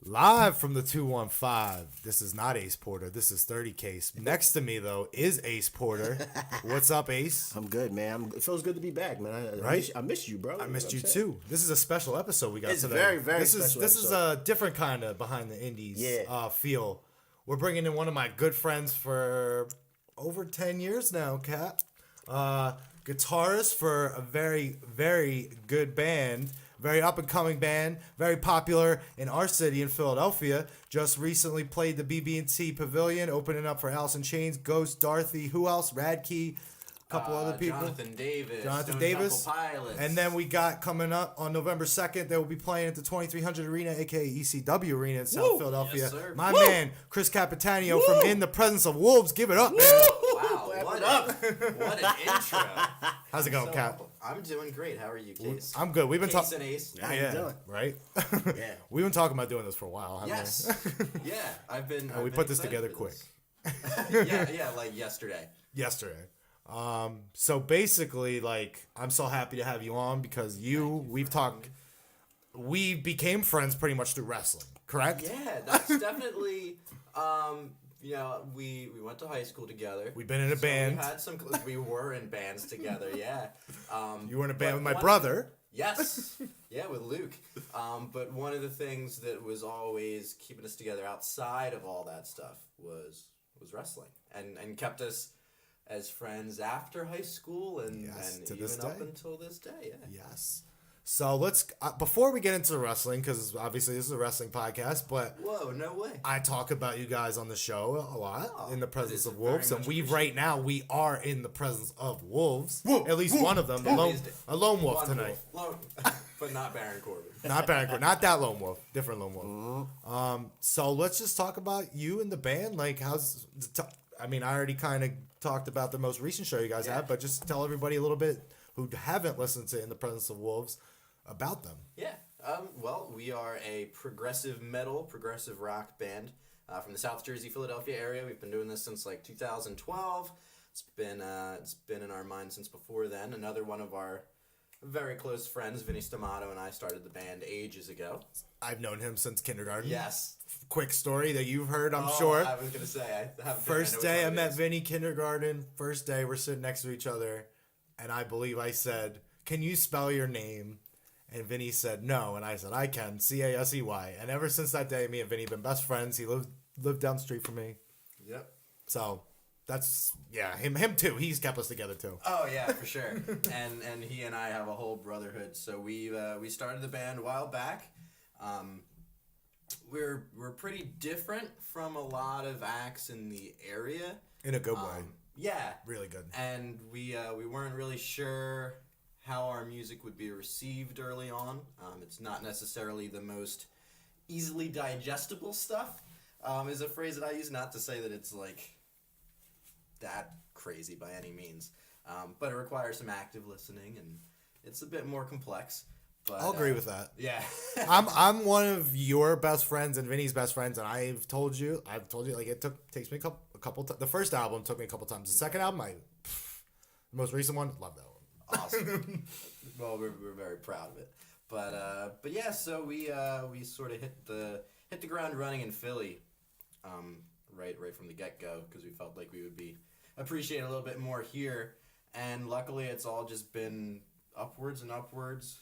Live from the 215. This is not Ace Porter. This is 30 Case. Next to me, though, is Ace Porter. What's up, Ace? I'm good, man. It feels good to be back, man. I missed you, bro. I missed you, too. This is a special episode we got today. Very, very this special This is episode. a different kind of behind the indies feel. We're bringing in one of my good friends for over 10 years now, Cap. Guitarist for a very, very good band. Very up-and-coming band, very popular in our city in Philadelphia. Just recently played the BB&T Pavilion, opening up for Alice in Chains, Ghost, Dorothy, who else? Radkey, a couple other people. Jonathan Davis. Jonathan Stone Davis. Temple Pilots. And then we got coming up on November 2nd, they will be playing at the 2300 Arena, a.k.a. ECW Arena in South Philadelphia. Yes, sir. My man, Chris Capitanio from In the Presence of Wolves. Give it up, man. Wow, what an intro. How's it going, Cap? I'm doing great. How are you, Case? I'm good. We've been Case talking. and Ace. How you doing? Right? Yeah. We've been talking about doing this for a while, haven't Yes. we? Yeah, I've been. We put this together quick. yeah, like yesterday. Yesterday. So basically, like, I'm so happy to have you on because we became friends pretty much through wrestling, correct? Yeah, that's definitely. We went to high school together. We've been in a band. We were in bands together. Yeah. You were in a band with my brother. Yes. Yeah, with Luke. But one of the things that was always keeping us together outside of all that stuff was wrestling, and kept us as friends after high school and to even this up day. until this day. Yeah. Yes. So let's before we get into the wrestling, because obviously this is a wrestling podcast, but Whoa, no way. I talk about you guys on the show a lot in the presence is of very wolves, and much we appreciated. right now we are in the presence of wolves. At least one of them, a lone wolf One tonight. wolf. But not Baron Corbin. Not Baron, not that lone wolf, different lone wolf. So let's just talk about you and the band. Like, I already kind of talked about the most recent show you guys had, but just tell everybody a little bit who haven't listened to In the Presence of Wolves about them. Yeah. Well, we are a progressive metal, progressive rock band from the South Jersey, Philadelphia area. We've been doing this since like 2012. It's been in our mind since before then. Another one of our very close friends, Vinny Stamato, and I started the band ages ago. I've known him since kindergarten. Yes. Quick story that you've heard, I'm sure. I was gonna say I haven't. First day I met Vinny, kindergarten. First day we're sitting next to each other, and I believe I said, "Can you spell your name?" And Vinny said no, and I said, "I can, Casey." And ever since that day, me and Vinny have been best friends. He lived down the street from me. Yep. So that's him too. He's kept us together too. Oh yeah, for sure. and he and I have a whole brotherhood. So we started the band a while back. We're pretty different from a lot of acts in the area. In a good way. Yeah. Really good. And we weren't really sure how our music would be received early on. It's not necessarily the most easily digestible stuff, is a phrase that I use, not to say that it's like that crazy by any means. But it requires some active listening, and it's a bit more complex. But, I'll agree with that. Yeah. I'm one of your best friends and Vinny's best friends, and I've told you like takes me a couple. The first album took me a couple times. The second album, the most recent one, love that one. Awesome. Well, we're very proud of it. But yeah, so we sort of hit the ground running in Philly, right from the get go, because we felt like we would be appreciated a little bit more here, and luckily it's all just been upwards and upwards.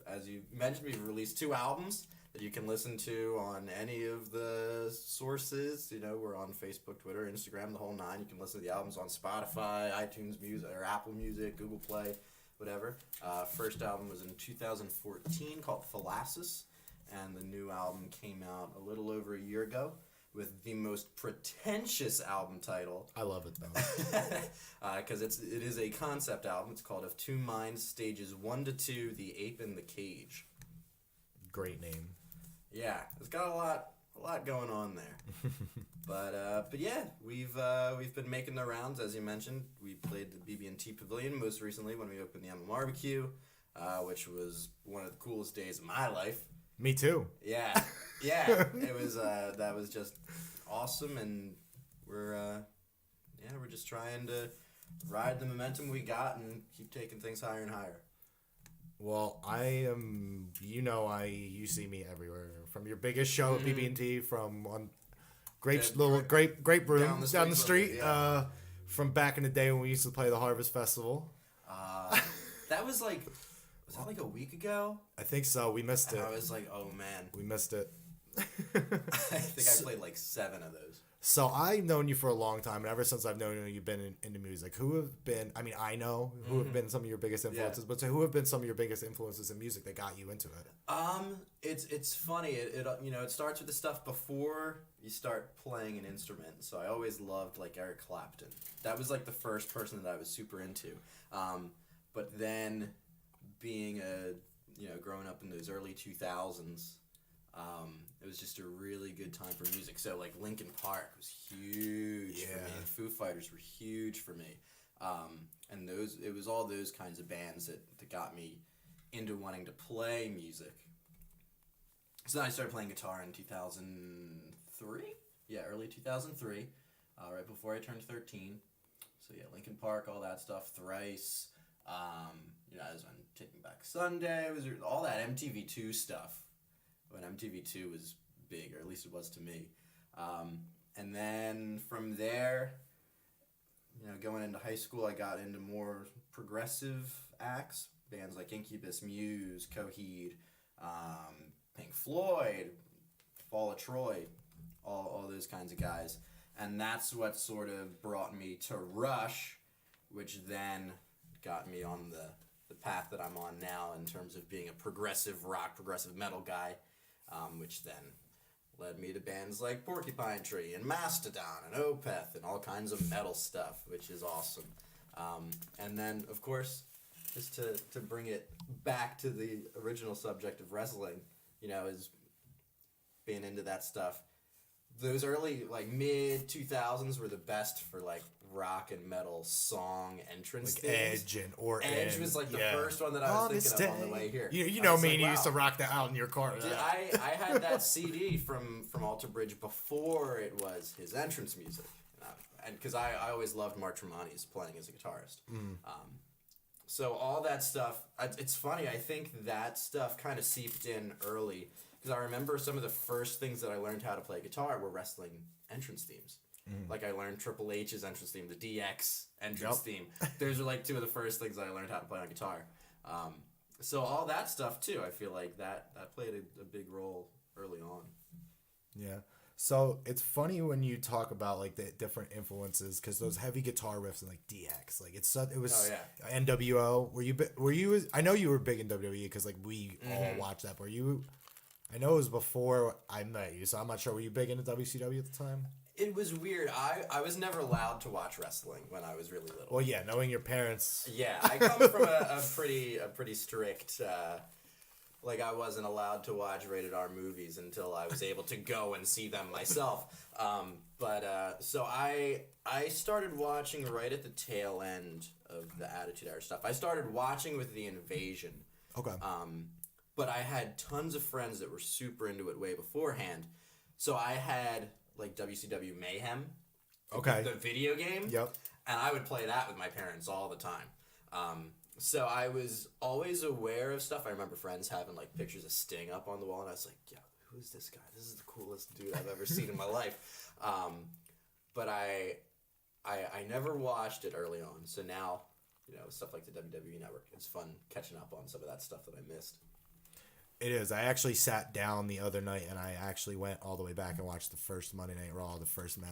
As you mentioned, we've released 2 albums that you can listen to on any of the sources. We're on Facebook, Twitter, Instagram, the whole 9. You can listen to the albums on Spotify, iTunes Music, or Apple Music, Google Play, whatever. First album was in 2014 called Thalassus, and the new album came out a little over a year ago with the most pretentious album title. I love it though. Because it is a concept album. It's called Of Two Minds, Stages 1 to 2, The Ape in the Cage. Great name. Yeah, it's got a lot going on there. But yeah, we've been making the rounds, as you mentioned. We played the BB&T Pavilion most recently when we opened the Emma Barbecue, which was one of the coolest days of my life. Me too. Yeah. It was that was just awesome, and we're just trying to ride the momentum we got and keep taking things higher and higher. Well, you see me everywhere. from your biggest show at BB&T, from one grape room down the street, from back in the day when we used to play the Harvest Festival. That was like a week ago? I think so. We missed it. I was like, oh man, we missed it. I think I played like 7 of those. So I've known you for a long time, and ever since I've known you, you've been into music. Who have been? I mean, I know who have been some of your biggest influences, but so who have been some of your biggest influences in music that got you into it? It's funny. It starts with the stuff before you start playing an instrument. So I always loved like Eric Clapton. That was like the first person that I was super into. But then being growing up in those early 2000s. It was just a really good time for music. So like Linkin Park was huge for me, and Foo Fighters were huge for me. And it was all those kinds of bands that got me into wanting to play music. So then I started playing guitar in 2003. Yeah, early 2003, right before I turned 13. So yeah, Linkin Park, all that stuff, Thrice. I was on Taking Back Sunday. It was all that MTV2 stuff. When MTV2 was big, or at least it was to me. And then from there, going into high school, I got into more progressive acts, bands like Incubus, Muse, Coheed, Pink Floyd, Fall of Troy, all those kinds of guys. And that's what sort of brought me to Rush, which then got me on the path that I'm on now in terms of being a progressive rock, progressive metal guy. Which then led me to bands like Porcupine Tree and Mastodon and Opeth and all kinds of metal stuff, which is awesome. And then, of course, just to bring it back to the original subject of wrestling, is being into that stuff. Those early, like, mid-2000s were the best for, like, rock and metal song entrance like things. Edge was like the first one that I was thinking of on the way here. You know me, and you used to rock that out in your car. Dude, I had that CD from Alter Bridge before it was his entrance music, and because I always loved Mark Tremonti's playing as a guitarist. So all that stuff, it's funny. I think that stuff kind of seeped in early because I remember some of the first things that I learned how to play guitar were wrestling entrance themes. Like I learned Triple H's entrance theme, the DX entrance theme. Those are like 2 of the first things that I learned how to play on guitar. So all that stuff too, I feel like that played a big role early on. Yeah. So it's funny when you talk about like the different influences because those heavy guitar riffs and like DX, like it was NWO. Were you? I know you were big in WWE because like we all watched that. Were you? I know it was before I met you, so I'm not sure. Were you big into WCW at the time? It was weird. I was never allowed to watch wrestling when I was really little. Well, yeah, knowing your parents. Yeah, I come from a pretty strict. Like I wasn't allowed to watch rated R movies until I was able to go and see them myself. So I started watching right at the tail end of the Attitude Era stuff. I started watching with the Invasion. Okay. But I had tons of friends that were super into it way beforehand. So I had like WCW Mayhem. Okay. The video game. Yep. And I would play that with my parents all the time. So I was always aware of stuff. I remember friends having like pictures of Sting up on the wall, and I was like, "Yeah, who is this guy? This is the coolest dude I've ever seen in my life." But I never watched it early on. So now, stuff like the WWE Network, it's fun catching up on some of that stuff that I missed. It is. I actually sat down the other night and I actually went all the way back and watched the first Monday Night Raw, the first match.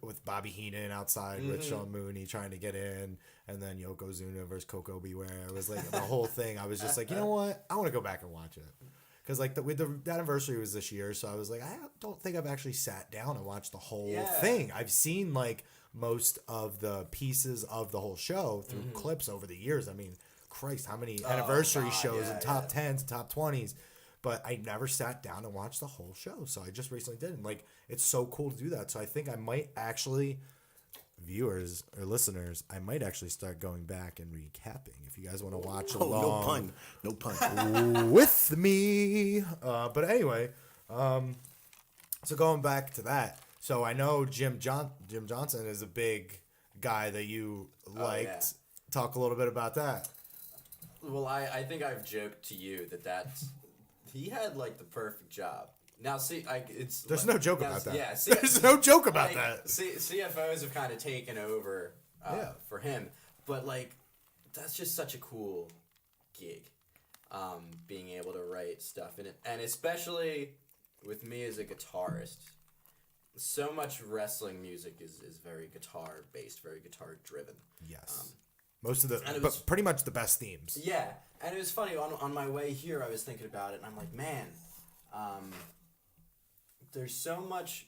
With Bobby Heenan outside with Sean Mooney trying to get in, and then Yokozuna versus Koko Beware. It was like the whole thing. I was just like, you know what? I want to go back and watch it. Because like the anniversary was this year, so I was like, I don't think I've actually sat down and watched the whole thing. I've seen like most of the pieces of the whole show through clips over the years. I mean, Christ, how many anniversary shows and top 10s and top 20s, but I never sat down and watched the whole show, so I just recently did, and like it's so cool to do that. So I think I might actually, viewers or listeners, I might actually start going back and recapping if you guys want to watch along. No pun with me. But anyway, so going back to that, so I know Jim Johnson is a big guy that you liked. Talk a little bit about that. Well, I think I've joked to you that he had like the perfect job. Now, see, there's no joke about that. Yeah, there's no joke about like, that. CFOs have kind of taken over for him, but like that's just such a cool gig, being able to write stuff in it, and especially with me as a guitarist. So much wrestling music is very guitar based, very guitar driven. Yes. Most of but pretty much the best themes. Yeah, and it was funny on my way here. I was thinking about it, and I'm like, man, there's so much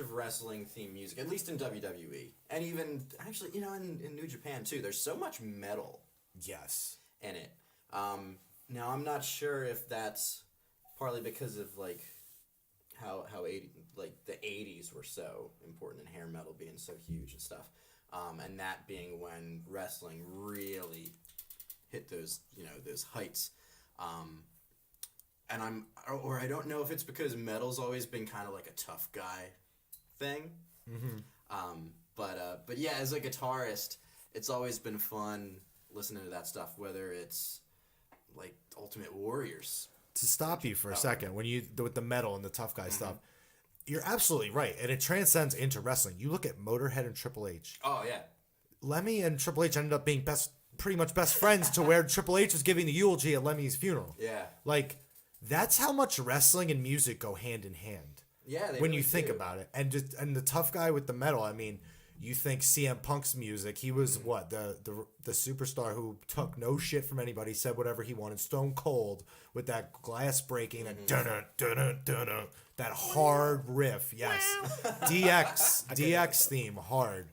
of wrestling theme music, at least in WWE, and even actually, in New Japan too. There's so much metal. Yes. In it. Now I'm not sure if that's partly because of like how the 80s were so important and hair metal being so huge and stuff, and that being when wrestling really hit those heights, and I don't know if it's because metal's always been kind of like a tough guy thing, but yeah, as a guitarist, it's always been fun listening to that stuff, whether it's like Ultimate Warriors. To stop you for a second, when you with the metal and the tough guy stuff, you're absolutely right, and it transcends into wrestling. You look at Motorhead and Triple H. Oh yeah, Lemmy and Triple H ended up being pretty much best friends to where Triple H was giving the eulogy at Lemmy's funeral. Yeah, like that's how much wrestling and music go hand in hand. Yeah, when you think about it, and the tough guy with the metal. I mean, you think CM Punk's music. He was what the superstar who took no shit from anybody, said whatever he wanted. Stone Cold with that glass breaking, that that hard riff. Yes, DX theme, hard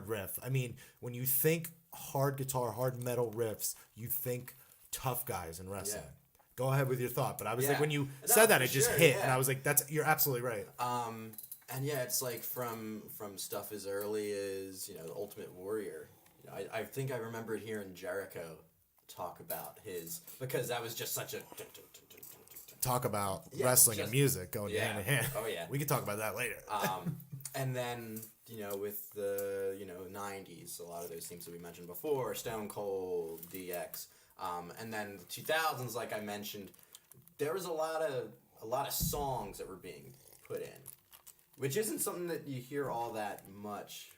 riff. I mean, when you think hard guitar, hard metal riffs, you think tough guys in wrestling. Yeah. Go ahead with your thought, but I was like, when you said that, it just hit, and I was like, you're absolutely right. And yeah, it's like from stuff as early as the Ultimate Warrior. I think I remembered hearing Jericho talk about because that was just such a talk about wrestling and music going hand in hand. Oh yeah, we can talk about that later. And then with the 90s, a lot of those themes that we mentioned before, Stone Cold, DX, and then the 2000s, like I mentioned, there was a lot of songs that were being put in, which isn't something that you hear all that much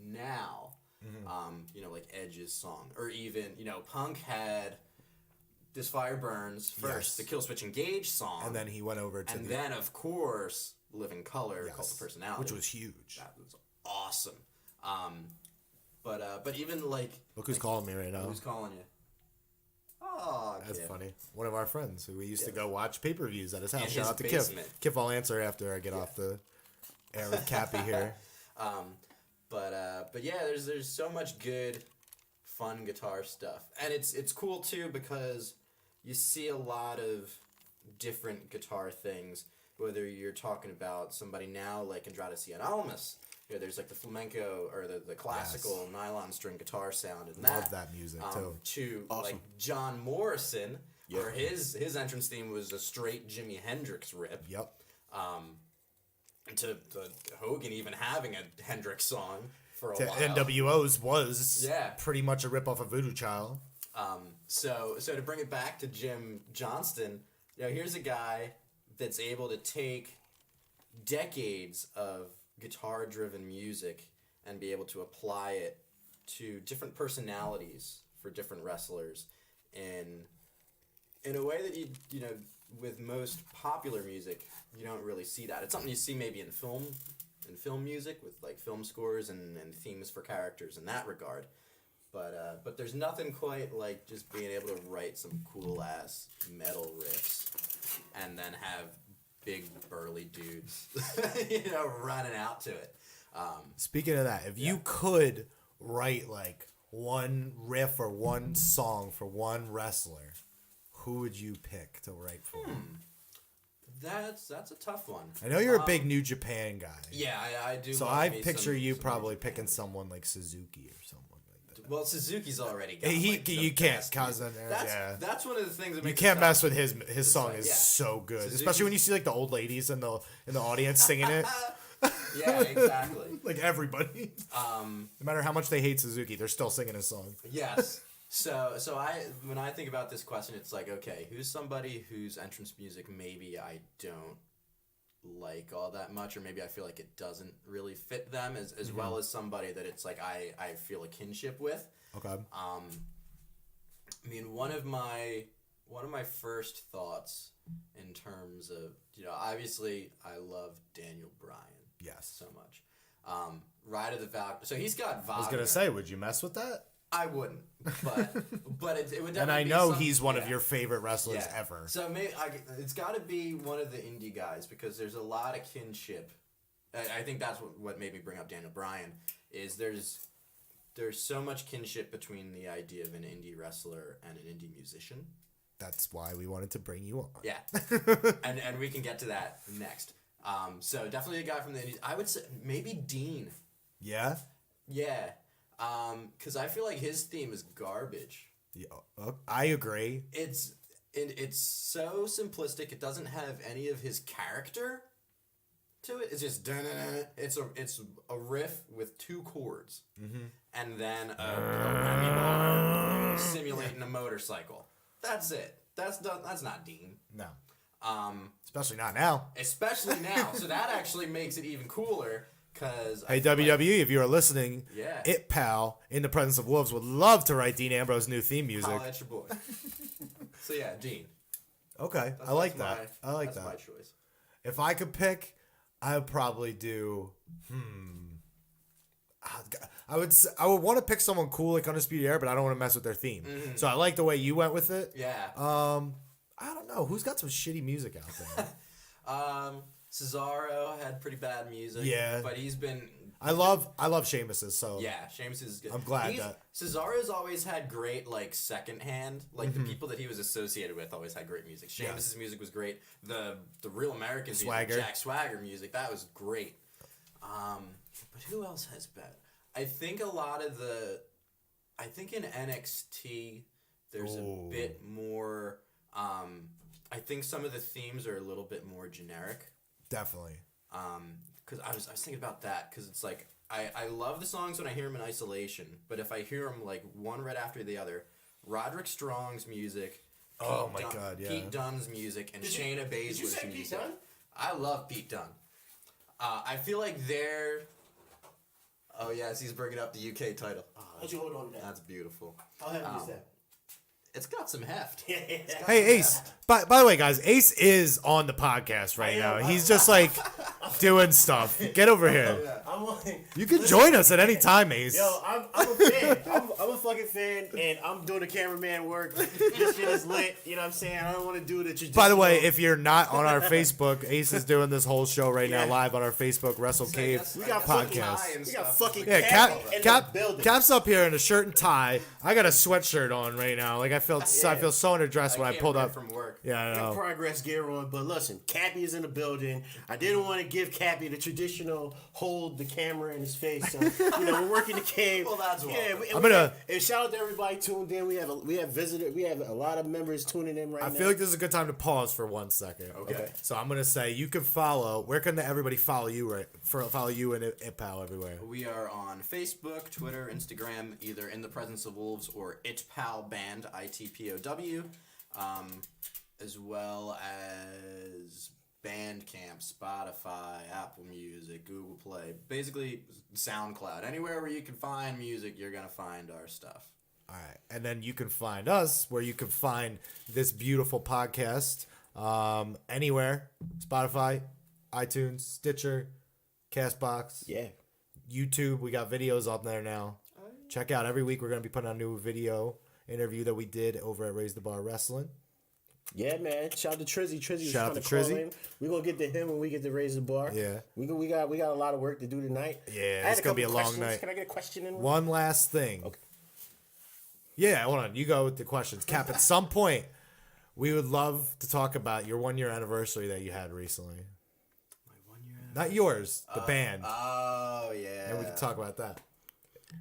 now. Like Edge's song, or even Punk had This Fire Burns first, the Kill Switch Engage song, and then he went over to then of course Living Color, Cult of Personality, which was huge. That was awesome. But even like, look who's calling me right now. Who's calling you? Oh, that's funny. One of our friends who we used to go watch pay-per-views at his house. Shout out to Kip. Kip, I'll answer after I get off the air with Cappy here. But yeah, there's so much good, fun guitar stuff, and it's cool too because you see a lot of different guitar things. Whether you're talking about somebody now like Andrade Cien Almas, there's like the flamenco or the classical nylon string guitar sound, and love that music too. To like John Morrison, where his entrance theme was a straight Jimi Hendrix rip. Yep. To Hogan even having a Hendrix song for a while. NWO's was pretty much a rip off of Voodoo Child. So to bring it back to Jim Johnston, here's a guy that's able to take decades of guitar-driven music and be able to apply it to different personalities for different wrestlers in a way that you with most popular music, you don't really see that. It's something you see maybe in film music with like film scores and themes for characters in that regard. But there's nothing quite like just being able to write some cool ass metal riffs and then have big burly dudes running out to it. Speaking of that, if you could write like one riff or one song for one wrestler, who would you pick to write for? That's a tough one. I know you're a big New Japan guy. Yeah, I do. So I picture you probably picking someone like Suzuki or someone like that. Well, Suzuki's already got you can't cause that's one of the things that makes you can't mess with his song is so good, Suzuki's, especially when you see like the old ladies in the audience singing it. Yeah, exactly. Like everybody. No matter how much they hate Suzuki, they're still singing his song. Yes. So when I think about this question, it's like, okay, who's somebody whose entrance music maybe I don't like all that much, or maybe I feel like it doesn't really fit them as well as somebody that it's like I feel a kinship with. Okay. I mean, one of my first thoughts in terms of, obviously I love Daniel Bryan. Yes. So much. Ride of the Valkyrie. So he's got Wagner. I was gonna say, would you mess with that? I wouldn't, but it would definitely. And I know he's one of your favorite wrestlers ever. So maybe it's got to be one of the indie guys because there's a lot of kinship. I think that's what made me bring up Daniel Bryan is there's so much kinship between the idea of an indie wrestler and an indie musician. That's why we wanted to bring you on. Yeah, and we can get to that next. So definitely a guy from the indies. I would say maybe Dean. Yeah. Yeah. Because I feel like his theme is garbage. Yeah, I agree. It's so simplistic. It doesn't have any of his character to it. It's just it's a riff with 2 chords, and then a whammy bar simulating a motorcycle. That's it. That's not Dean. No. Especially not now. Especially now. So that actually makes it even cooler. Hey, WWE, if you are listening, yeah. It Pal, in the presence of wolves, would love to write Dean Ambrose's new theme music. Oh, that's your boy. So yeah, Dean. Okay, I like that. I like that. That's my choice. If I could pick, I would probably do. I would want to pick someone cool like Undisputed Era, but I don't want to mess with their theme. Mm-hmm. So I like the way you went with it. Yeah. I don't know who's got some shitty music out there. Cesaro had pretty bad music. Yeah. But he's been... I love Sheamus's, so... Yeah, Sheamus is good. I'm glad that... Cesaro's always had great, second hand. The people that he was associated with always had great music. Sheamus's music was great. The Real American music, Jack Swagger music, that was great. But who else has bad? I think a lot of the... I think in NXT, there's a bit more... I think some of the themes are a little bit more generic. Definitely. Because I was thinking about that because it's like I love the songs when I hear them in isolation, but if I hear them one right after the other, Roderick Strong's music, Pete Dunne's music, and Shayna Baszler's music. Did you say Pete Dunne? I love Pete Dunne. I feel like they're. Oh yes, he's bringing up the UK title. How'd you hold on to that? That's beautiful. How heavy is that? It's got some heft. Hey, Ace. By the way, guys, Ace is on the podcast right now. He's just doing stuff. Get over here. You can join us at any time, Ace. Yo, I'm a fan. I'm a fucking fan, and I'm doing the cameraman work. This shit is lit. You know what I'm saying? I don't want to do the traditional. By the way, if you're not on our Facebook, Ace is doing this whole show right now live on our Facebook Wrestle Cave podcast. We got fucking Cap's up here in a shirt and tie. I got a sweatshirt on right now. I feel so underdressed when I pulled up from work. Yeah, I know. Progress gear on, but listen, Cappy is in the building. I didn't want to give Cappy the traditional hold the camera in his face. So, we're working the cave. Well, that's and shout out to everybody tuned in. We have a lot of members tuning in right now. I feel like this is a good time to pause for 1 second. Okay. So I'm gonna say you can follow. Where can everybody follow you? Follow you and ItPal everywhere. We are on Facebook, Twitter, Instagram, either in the presence of wolves or ItPal Band ITPOW. As well as Bandcamp, Spotify, Apple Music, Google Play, basically SoundCloud. Anywhere where you can find music, you're going to find our stuff. All right. And then you can find us where you can find this beautiful podcast anywhere. Spotify, iTunes, Stitcher, CastBox. Yeah. YouTube. We got videos up there now. Check out every week. We're going to be putting out a new video interview that we did over at Raise the Bar Wrestling. Yeah, man. Shout out to Trizzy. Shout out to Trizzy. We're gonna get to him when we get to Raise the Bar. Yeah. We got a lot of work to do tonight. Yeah, it's gonna be a long night. Can I get a question in? One last thing. Okay. Yeah, hold on. You go with the questions. Cap, at some point, we would love to talk about your 1 year anniversary that you had recently. My 1 year anniversary? Not yours, the band. Oh, yeah. And we can talk about that.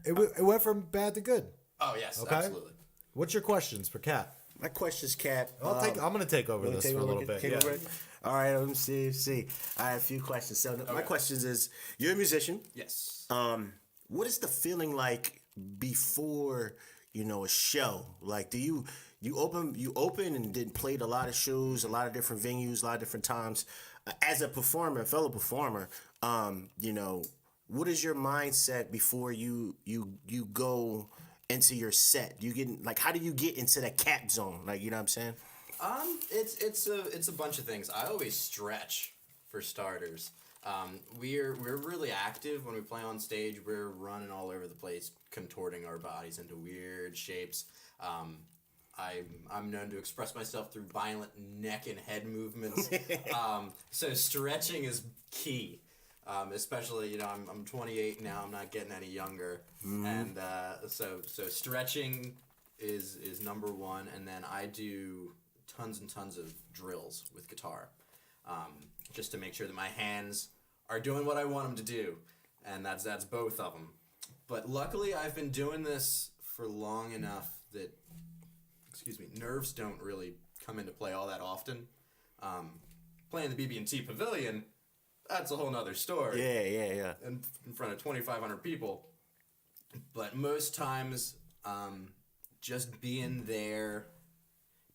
It went from bad to good. Oh, yes, okay? Absolutely. What's your questions for Cap? My question's Cap. I'm going to take over this for a little bit. Yeah. All right, let me see. I have a few questions. So my questions is, you're a musician. Yes. What is the feeling like before a show? Like, do you open and then played a lot of shows, a lot of different venues, a lot of different times. As a performer, fellow performer, what is your mindset before you go into your set? You get like, how do you get into that cap zone? Like, you know what I'm saying? It's a bunch of things. I always stretch for starters. We're really active when we play on stage. We're running all over the place, contorting our bodies into weird shapes. I'm known to express myself through violent neck and head movements. So stretching is key. Especially, I'm 28 now. I'm not getting any younger, and so stretching is number one. And then I do tons and tons of drills with guitar, just to make sure that my hands are doing what I want them to do, and that's both of them. But luckily, I've been doing this for long enough that, nerves don't really come into play all that often. Playing the BB&T Pavilion, that's a whole nother story. Yeah. In front of 2,500 people. But most times, just being there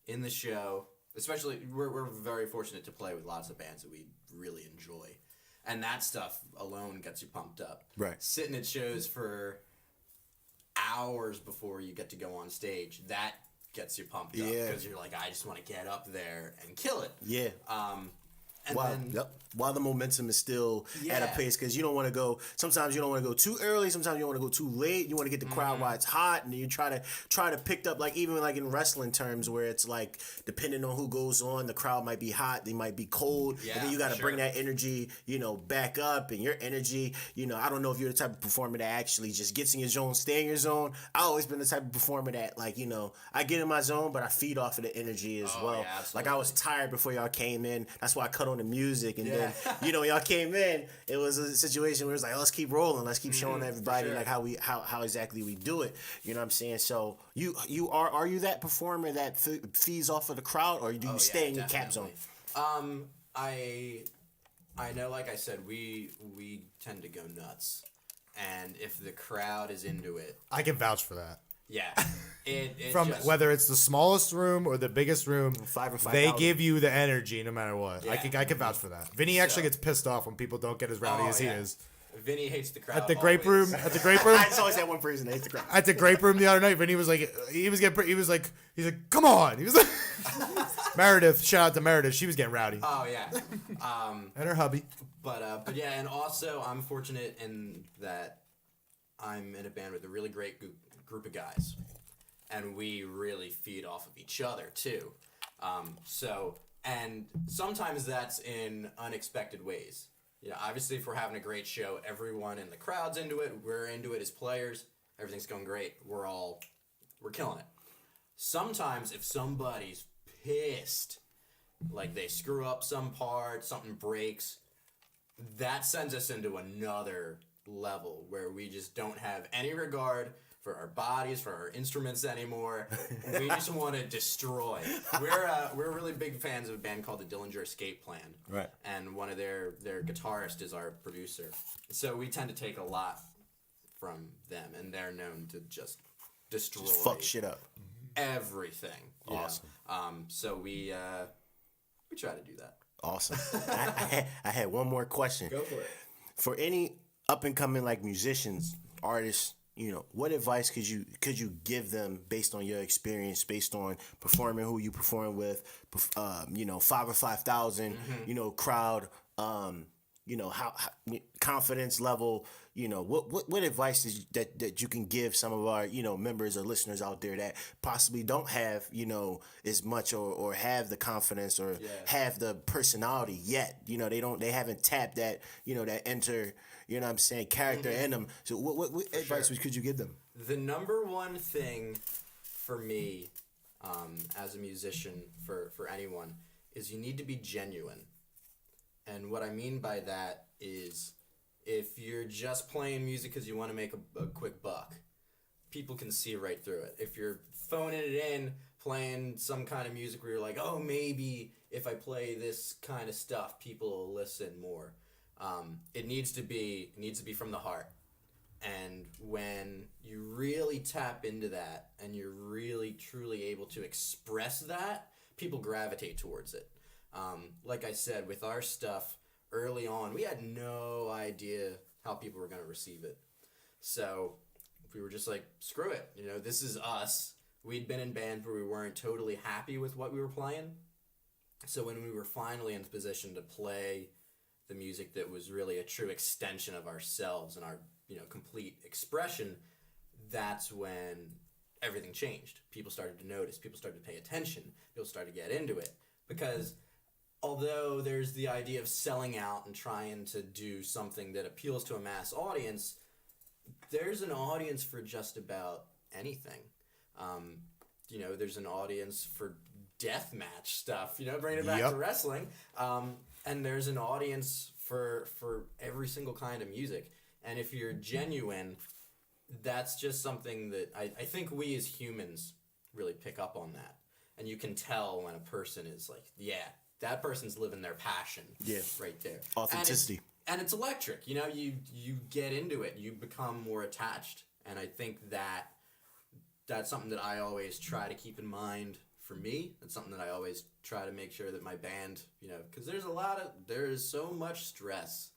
in the show, especially, we're very fortunate to play with lots of bands that we really enjoy. And that stuff alone gets you pumped up. Right. Sitting at shows for hours before you get to go on stage, that gets you pumped up. Because you're like, I just want to get up there and kill it. Yeah. And while the momentum is still at a pace, because you don't want to go. Sometimes you don't want to go too early. Sometimes you don't want to go too late. You want to get the crowd while it's hot, and you try to pick up, like, even like in wrestling terms, where it's like, depending on who goes on, the crowd might be hot, they might be cold, and then you got to bring that energy, back up, and your energy. I don't know if you're the type of performer that actually just gets in your zone, stay in your zone. I've always been the type of performer that, like, I get in my zone, but I feed off of the energy as well. Yeah, like, I was tired before y'all came in. That's why I cut on the music, and then y'all came in. It was a situation where it's like, let's keep rolling, let's keep showing everybody like how exactly we do it. You know what I'm saying? So are you that performer that feeds off of the crowd, or do you stay in your cap zone? I know, like I said, we tend to go nuts, and if the crowd is into it, I can vouch for that. Yeah. From whether it's the smallest room or the biggest room, 5 or 5,000. they give you the energy no matter what. I can vouch for that. Vinny actually gets pissed off when people don't get as rowdy as he is. Vinny hates the crowd. At the grape room, it's always that one person that hates the crowd. At the grape room the other night, Vinny was like, he's like, come on. He was like, Meredith, shout out to Meredith. She was getting rowdy. Oh yeah. And her hubby. But yeah, and also I'm fortunate in that I'm in a band with a really great group of guys, and we really feed off of each other too. And sometimes that's in unexpected ways. Obviously, if we're having a great show, everyone in the crowd's into it. We're into it as players. Everything's going great. We're killing it. Sometimes if somebody's pissed, like they screw up some part, something breaks, that sends us into another level where we just don't have any regard for our bodies, for our instruments anymore. We just want to destroy. We're really big fans of a band called the Dillinger Escape Plan. Right. And one of their guitarist is our producer. So we tend to take a lot from them, and they're known to just destroy. Just fuck shit up. Everything. Awesome. So we try to do that. Awesome. I had one more question. Go for it. For any up and coming like musicians, artists, what advice could you give them based on your experience, based on performing who you perform with, 5 or 5,000, crowd, how confidence level, what advice is that you can give some of our, members or listeners out there that possibly don't have, as much or have the confidence or have the personality yet, they haven't tapped that, that character in them. So what advice could you give them? The number one thing for me, as a musician, for anyone, is you need to be genuine. And what I mean by that is, if you're just playing music because you want to make a quick buck, people can see right through it. If you're phoning it in, playing some kind of music where you're like, oh, maybe if I play this kind of stuff, people will listen more. It needs to be from the heart. And when you really tap into that and you're really truly able to express that, people gravitate towards it. Like I said, with our stuff early on, we had no idea how people were going to receive it. So we were just like, screw it. You know, this is us. We'd been in bands where we weren't totally happy with what we were playing. So when we were finally in the position to play the music that was really a true extension of ourselves and our, you know, complete expression, that's when everything changed. People started to notice. People started to pay attention. People started to get into it. Because although there's the idea of selling out and trying to do something that appeals to a mass audience, there's an audience for just about anything. You know, there's an audience for deathmatch stuff, you know, bringing it back to wrestling. And there's an audience for every single kind of music. And if you're genuine, that's just something that I think we as humans really pick up on that. And you can tell when a person is like, yeah, that person's living their passion right there. Authenticity. And it's electric. You know, you get into it. You become more attached. And I think that's something that I always try to keep in mind for me. It's something that I always try to make sure that my band, you know, because there is so much stress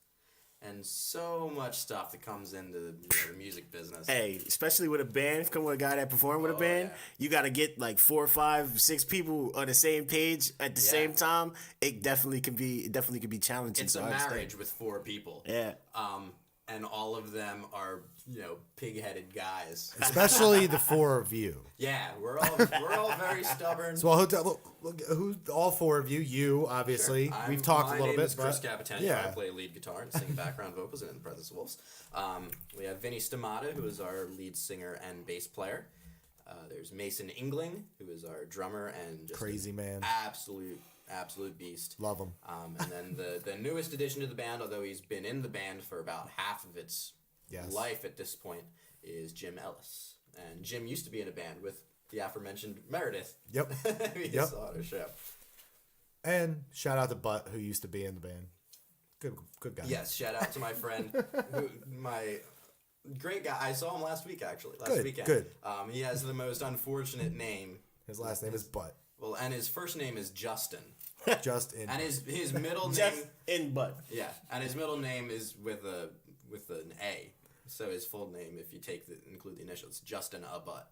and so much stuff that comes into the music business. Hey, especially with a band, come with a guy that performed with a band, you got to get like 4, 5, 6 people on the same page at the same time. It definitely can be challenging. It's a marriage with 4 people. Yeah. And all of them are, you know, pig-headed guys. Especially the 4 of you. Yeah, we're all very stubborn. So look, who? All 4 of you. You obviously. Sure. We've talked a little bit. My name is Chris Capitanio. Yeah. I play lead guitar and sing background vocals in the Presence of Wolves. We have Vinny Stamata, who is our lead singer and bass player. There's Mason Ingling, who is our drummer and just crazy man, absolute beast. Love him. And then the newest addition to the band, although he's been in the band for about half of its life at this point, is Jim Ellis. And Jim used to be in a band with the aforementioned Meredith. Yep. We saw on our show. And shout out to Butt, who used to be in the band. Good guy. Yes, shout out to my friend, my great guy. I saw him last week, actually. Weekend. Good. He has the most unfortunate name. His last name is Butt. Well, and his first name is Justin. Justin. And his middle name. Just in Butt. Yeah, and his middle name is with an A. So his full name, if you include the initials, Justin A. Butt.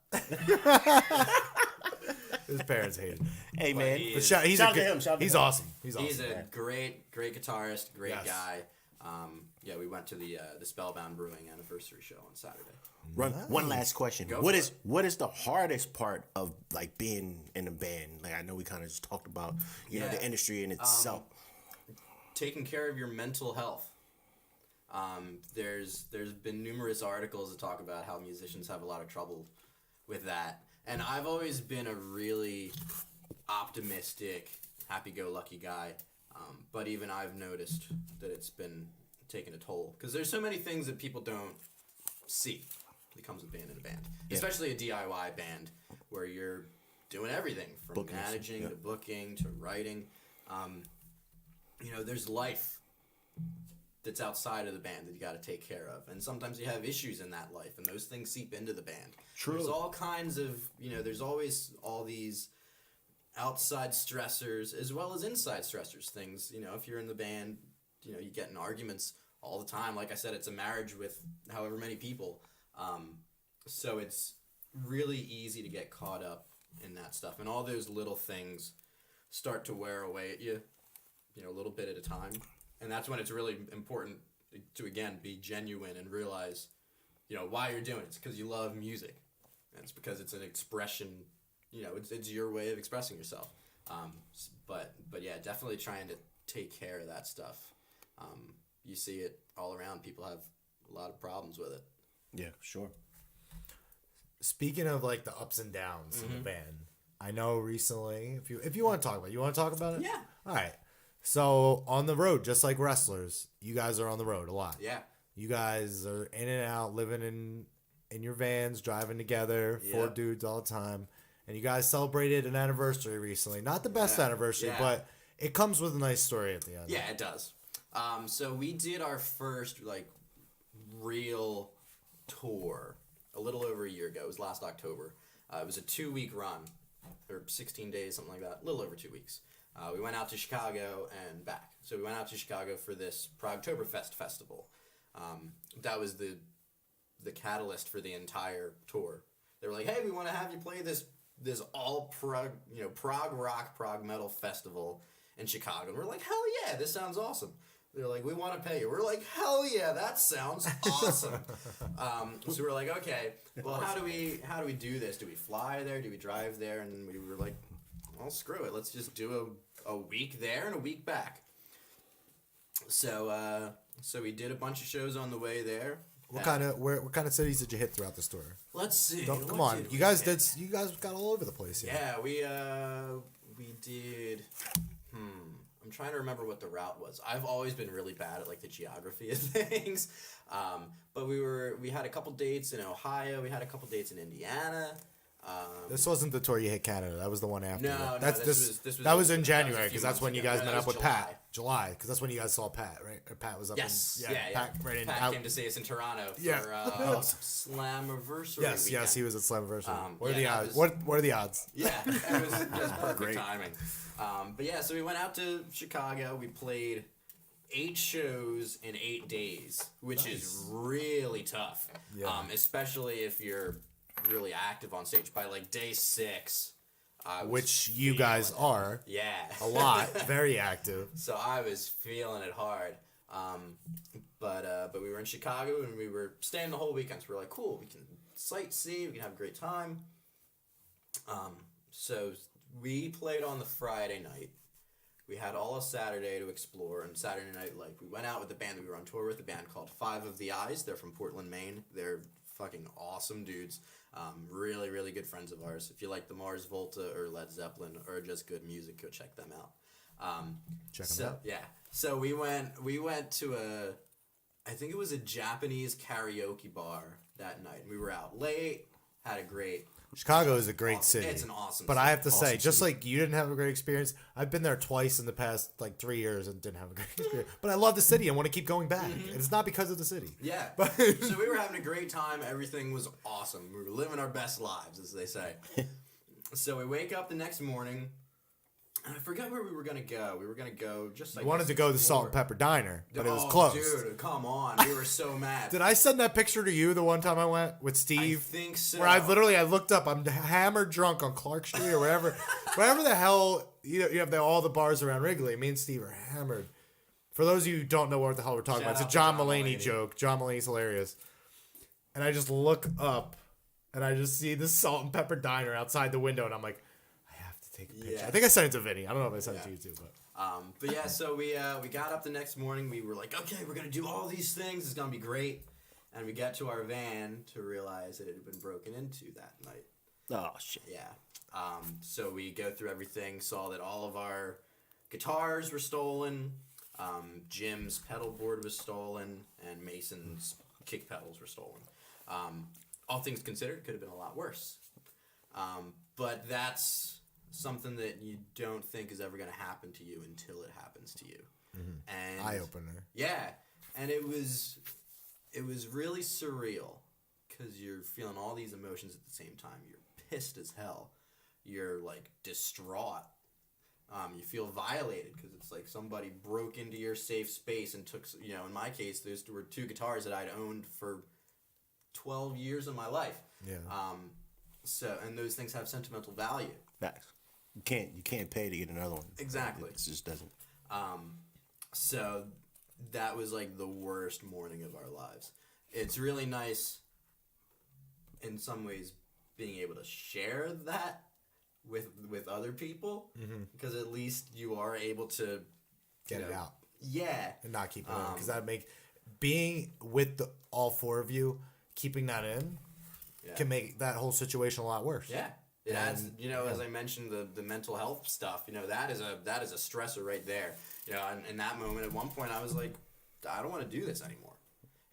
His parents hate him. Hey, man. Shout to him. He's awesome. He's a great guitarist, great guy. We went to the Spellbound Brewing anniversary show on Saturday. One last question. What is the hardest part of like being in a band? Like I know we kind of just talked about, you know, the industry in itself. Taking care of your mental health. There's been numerous articles that talk about how musicians have a lot of trouble with that. And I've always been a really optimistic, happy-go-lucky guy. But even I've noticed that it's been taking a toll. Because there's so many things that people don't see that comes with being in a band. Yeah. Especially a DIY band where you're doing everything from managing to booking to writing. You know, there's life that's outside of the band that you got to take care of. And sometimes you have issues in that life, and those things seep into the band. True. There's all kinds of, you know, there's always all these outside stressors as well as inside stressors. Things, you know, if you're in the band, you know, you get in arguments all the time. Like I said, it's a marriage with however many people. So it's really easy to get caught up in that stuff. And all those little things start to wear away at you, you know, a little bit at a time. And that's when it's really important to, again, be genuine and realize, you know, why you're doing it. It's because you love music. And it's because it's an expression, you know, it's your way of expressing yourself. But yeah, definitely trying to take care of that stuff. You see it all around. People have a lot of problems with it. Yeah, sure. Speaking of like the ups and downs in the band, I know recently, if you want to talk about it? Yeah. All right. So on the road, just like wrestlers, you guys are on the road a lot. Yeah. You guys are in and out, living in your vans, driving together, 4 dudes all the time. And you guys celebrated an anniversary recently. Not the best anniversary, but it comes with a nice story at the end. Yeah, it does. So we did our first like real tour a little over a year ago. It was last October. It was a 2-week run, or 16 days, something like that, a little over 2 weeks. We went out to Chicago and back. So we went out to Chicago for this Progtoberfest festival. That was the catalyst for the entire tour. They were like, hey, we want to have you play this all prog rock, prog metal festival in Chicago. And we're like, hell yeah, this sounds awesome. They're like, we want to pay you. We're like, hell yeah, that sounds awesome. So we're like, okay, well, how do we do this? Do we fly there? Do we drive there? And we were like, well, screw it. Let's just do a week there and a week back. So we did a bunch of shows on the way there. What kind of cities did you hit throughout this tour? Let's see. Come on, you guys got all over the place here. Yeah, we did. I'm trying to remember what the route was. I've always been really bad at like the geography of things. But we had a couple dates in Ohio. We had a couple dates in Indiana. This wasn't the tour you hit Canada. That was the one after. No, that was in January because that's when you guys met up with July. Pat. July, because that's when you guys saw Pat, right? Or Pat was up. Yes, in, Pat right came to see us in Toronto for Yeah. Slammiversary. Yes, he was at Slammiversary. What are the odds? Was, what are the odds? Yeah, it was perfect timing. But yeah, so we went out to Chicago. We played 8 shows in 8 days, which is really tough. Yeah. Especially if you're really active on stage. By like day 6, Which you guys are. Yeah. A lot. Very active. So I was feeling it hard. But we were in Chicago and we were staying the whole weekend. So we're like, cool, we can sightsee, we can have a great time. So we played on the Friday night. We had all of Saturday to explore, and Saturday night, like, we went out with the band that we were on tour with, a band called Five of the Eyes. They're from Portland, Maine. They're fucking awesome dudes. Really, really good friends of ours. If you like the Mars Volta or Led Zeppelin or just good music, go check them out. Check them out. Yeah. So we went to I think it was a Japanese karaoke bar that night. We were out late, had a great... Chicago is a great city. It's an awesome But city. I have to say, Awesome just city. like you didn't have a great experience, I've been there twice in the past, 3 years and didn't have a great experience. But I love the city and want to keep going back. And it's not because of the city. Yeah. But So we were having a great time. Everything was awesome. We were living our best lives, as they say. So we wake up the next morning. And I forgot where we were going to go. We were going to go just like... I wanted to go to the Salt and Pepper Diner, but it was Oh, closed. Dude, come on. We were so mad. Did I send that picture to you the one time I went with Steve? I think so. Where I looked up, I'm hammered drunk on Clark Street or wherever the hell, you have all the bars around Wrigley. Me and Steve are hammered. For those of you who don't know what the hell we're talking Shout about, it's a out to John John Mulaney Mulaney. joke. John Mulaney's hilarious. And I just look up and I just see the Salt and Pepper Diner outside the window and I'm like, I have to take a picture. Yeah. I think I sent it to Vinny. I don't know if I sent it to you too, but. But yeah, so we got up the next morning. We were like, okay, we're going to do all these things. It's going to be great. And we got to our van to realize that it had been broken into that night. Oh shit. Yeah. So we go through everything, saw that all of our guitars were stolen, Jim's pedal board was stolen, and Mason's kick pedals were stolen. All things considered, could have been a lot worse. But that's something that you don't think is ever going to happen to you until it happens to you. And Eye opener. yeah, and it was really surreal because you're feeling all these emotions at the same time. You're pissed as hell. You're like distraught. You feel violated because it's like somebody broke into your safe space and took. In my case, those were 2 guitars that I'd owned for 12 years of my life. Yeah. And those things have sentimental value. Facts. You can't pay to get another one. Exactly. It just doesn't. So that was like the worst morning of our lives. It's really nice in some ways being able to share that with other people because at least you are able to Get it out. Yeah. And not keep it in. Because that being with all 4 of you, keeping that in can make that whole situation a lot worse. Yeah. It adds, as I mentioned, the mental health stuff, that is a stressor right there. In that moment, at one point, I was like, I don't want to do this anymore.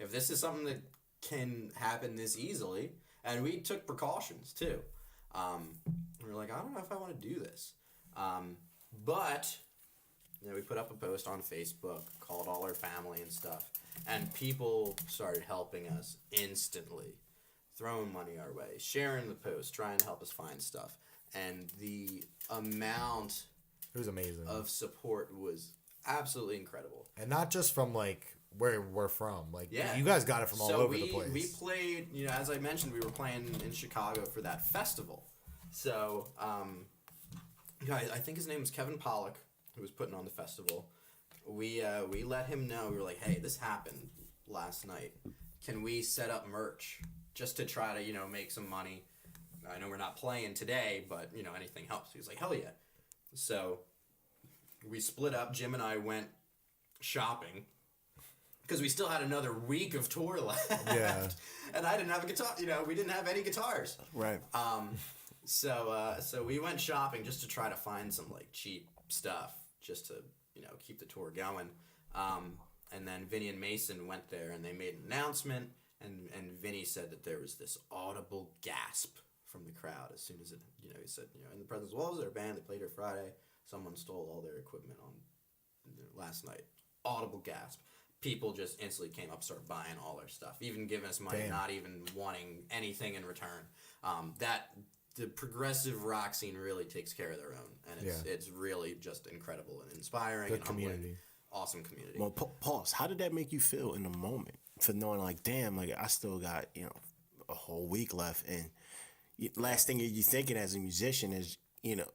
If this is something that can happen this easily, and we took precautions too. We were like, I don't know if I want to do this. But we put up a post on Facebook, called all our family and stuff. And people started helping us instantly, throwing money our way, sharing the post, trying to help us find stuff. And the amount It was amazing. of support was absolutely incredible. And not just from like where we're from. Like Yeah. you guys got it from all over the place. We played, you know, as I mentioned, we were playing in Chicago for that festival. So, guys, I think his name was Kevin Pollock, who was putting on the festival. We let him know. We were like, hey, this happened last night. Can we set up merch just to try to, you know, make some money? I know we're not playing today, but, you know, anything helps. He was like, hell yeah. So we split up. Jim and I went shopping because we still had another week of tour left. Yeah. And I didn't have a guitar. You know, we didn't have any guitars. Right. So we went shopping just to try to find some like cheap stuff just to, you know, keep the tour going. And then Vinny and Mason went there and they made an announcement and Vinny said that there was this audible gasp from the crowd as soon as it, you know, he said, you know, in the presence of all of their band, they played here Friday, someone stole all their equipment on last night. Audible gasp. People just instantly came up, started buying all our stuff, even giving us money, Damn. not even wanting anything in return. The progressive rock scene really takes care of their own, and it's really just incredible and inspiring. Good and community. humbling. Awesome community. Well, pause. How did that make you feel in the moment for knowing, like, damn, like I still got, you know, a whole week left, and last thing you're thinking as a musician is, you know,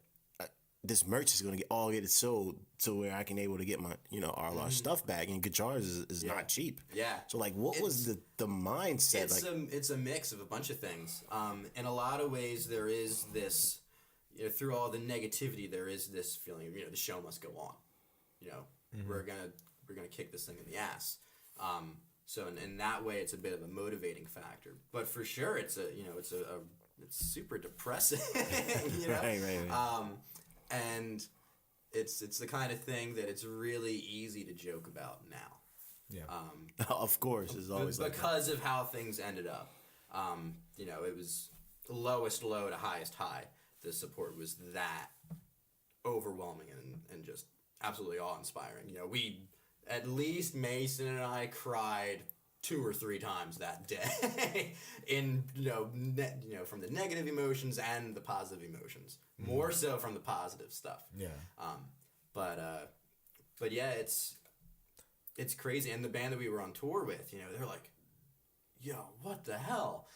this merch is gonna get it sold to where I can able to get my, you know, all our stuff back, and guitars is not cheap. Yeah. So like, what was the mindset? It's a mix of a bunch of things. In a lot of ways, there is this, you know, through all the negativity, there is this feeling of, you know, the show must go on. You know, we're gonna kick this thing in the ass. So in that way, it's a bit of a motivating factor. But for sure, it's super depressing. You know, right. And it's the kind of thing that it's really easy to joke about now. Yeah. Of course, it's always like that. Because of how things ended up. You know, it was lowest low to highest high. The support was that overwhelming and just absolutely awe-inspiring. You know, at least Mason and I cried 2 or 3 times that day in, you know, from the negative emotions and the positive emotions. More so from the positive stuff. Yeah. But yeah, it's crazy. And the band that we were on tour with, you know, they're like, yo, what the hell?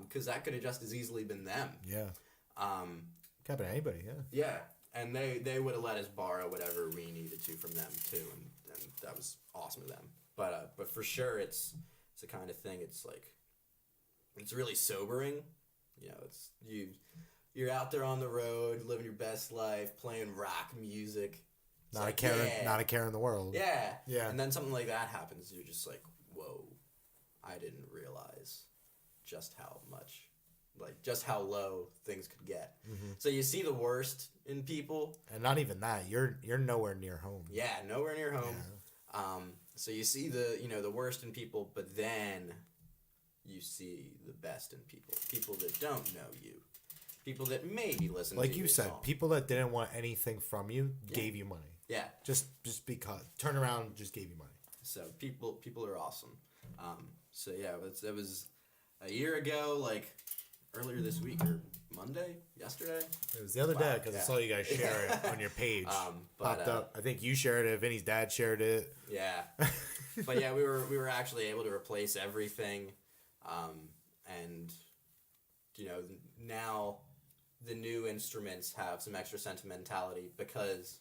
Because that could have just as easily been them. Yeah. Could happen to anybody, yeah. Yeah. And they would have let us borrow whatever we needed to from them too, and that was awesome of them. But for sure, it's the kind of thing. It's like, it's really sobering. You know, it's you're out there on the road, living your best life, playing rock music. It's Not a care in the world. Yeah. Yeah. And then something like that happens. You're just like, whoa, I didn't realize just how low things could get. Mm-hmm. So you see the worst in people. And not even that. You're nowhere near home. Yeah, nowhere near home. Yeah. So you see the worst in people, but then you see the best in people. People that don't know you. People that maybe listen to like you your said, song. people that didn't want anything from you gave you money. Yeah. Just because. Turn around, just gave you money. So people are awesome. So yeah, it was a year ago, like earlier this week or yesterday. It was the other day because I saw you guys share it on your page. Popped up. I think you shared it. Vinny's dad shared it. Yeah. But yeah, we were actually able to replace everything, and you know, now the new instruments have some extra sentimentality because,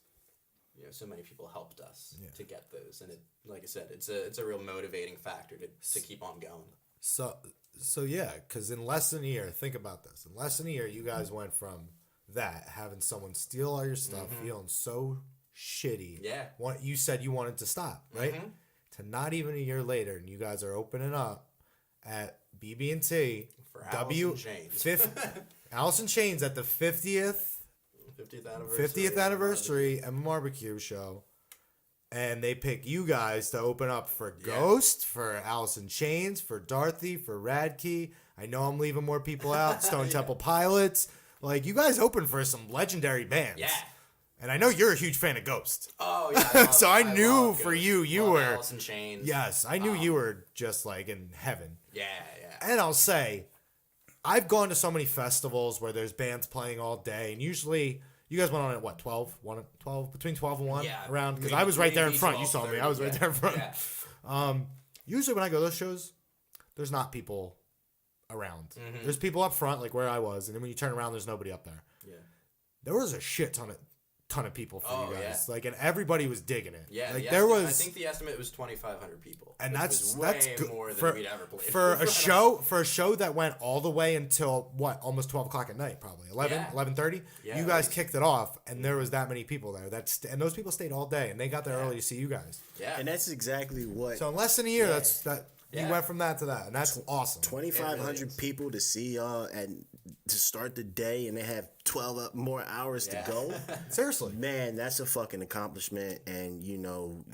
you know, so many people helped us to get those, and it, like I said, it's a real motivating factor to keep on going. So yeah, because in less than a year, think about this. In less than a year, you guys went from that, having someone steal all your stuff, feeling so shitty. Yeah. You said you wanted to stop, right? Mm-hmm. To not even a year later, and you guys are opening up at BB&T. For Alice in Chains at the 50th anniversary Emma Barbecue show. And they pick you guys to open up for Ghost, for Alice in Chains, for Dorothy, for Radkey. I know I'm leaving more people out. Stone Temple Pilots. Like, you guys open for some legendary bands. Yeah. And I know you're a huge fan of Ghost. Oh yeah. So I knew love for Ghost. you Love were. Alice in Chains. Yes, I knew you were just like in heaven. Yeah. And I'll say, I've gone to so many festivals where there's bands playing all day, and usually you guys went on at what, 12? 12 between 12 and 1 Yeah, around, because maybe- I was right there in maybe front. You 12, saw me. 30, I was right yeah. there in front. Yeah. Usually when I go to those shows, there's not people around. Mm-hmm. There's people up front, like where I was, and then when you turn around, there's nobody up there. Yeah. There was a shit ton of people for Oh, you guys. yeah. like, and everybody was digging it. Yeah, like the there estimate- was. I think the estimate was 2,500 people, And which that's was way good more than for, we'd ever played for in a front of. show that went all the way until what, almost 12 o'clock at night, probably 11, Yeah. 11:30. Yeah, You at guys least. kicked it off, and there was that many people there. And those people stayed all day, and they got there Yeah. early to see you guys. Yeah, And that's exactly what So in less than a year, you Yeah. went from that to that, and that's awesome. 2,500 is. people to see y'all and to start the day, and they have 12 more hours Yeah. to go. Seriously. Man, that's a fucking accomplishment, and you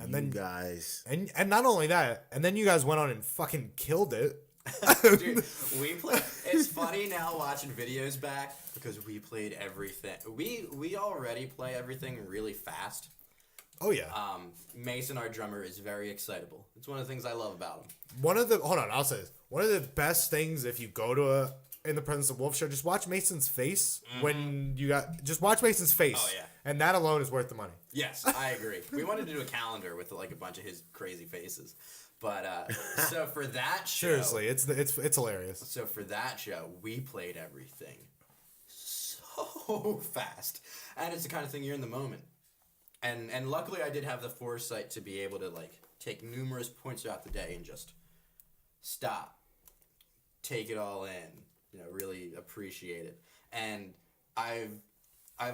then- guys. And not only that, and then you guys went on and fucking killed it. Dude, we play. It's funny now watching videos back because we played everything. We already play everything really fast. Oh yeah. Mason, our drummer, is very excitable. It's one of the things I love about him. I'll say this. One of the best things, if you go to In the Presence of Wolf show, just watch Mason's face when just watch Mason's face. Oh, yeah. And that alone is worth the money. Yes, I agree. We wanted to do a calendar with like a bunch of his crazy faces, but so for that show, Seriously, it's hilarious. So for that show, we played everything so fast, and it's the kind of thing you're in the moment. And luckily, I did have the foresight to be able to like take numerous points throughout the day and just stop, take it all in, really appreciate it. And I've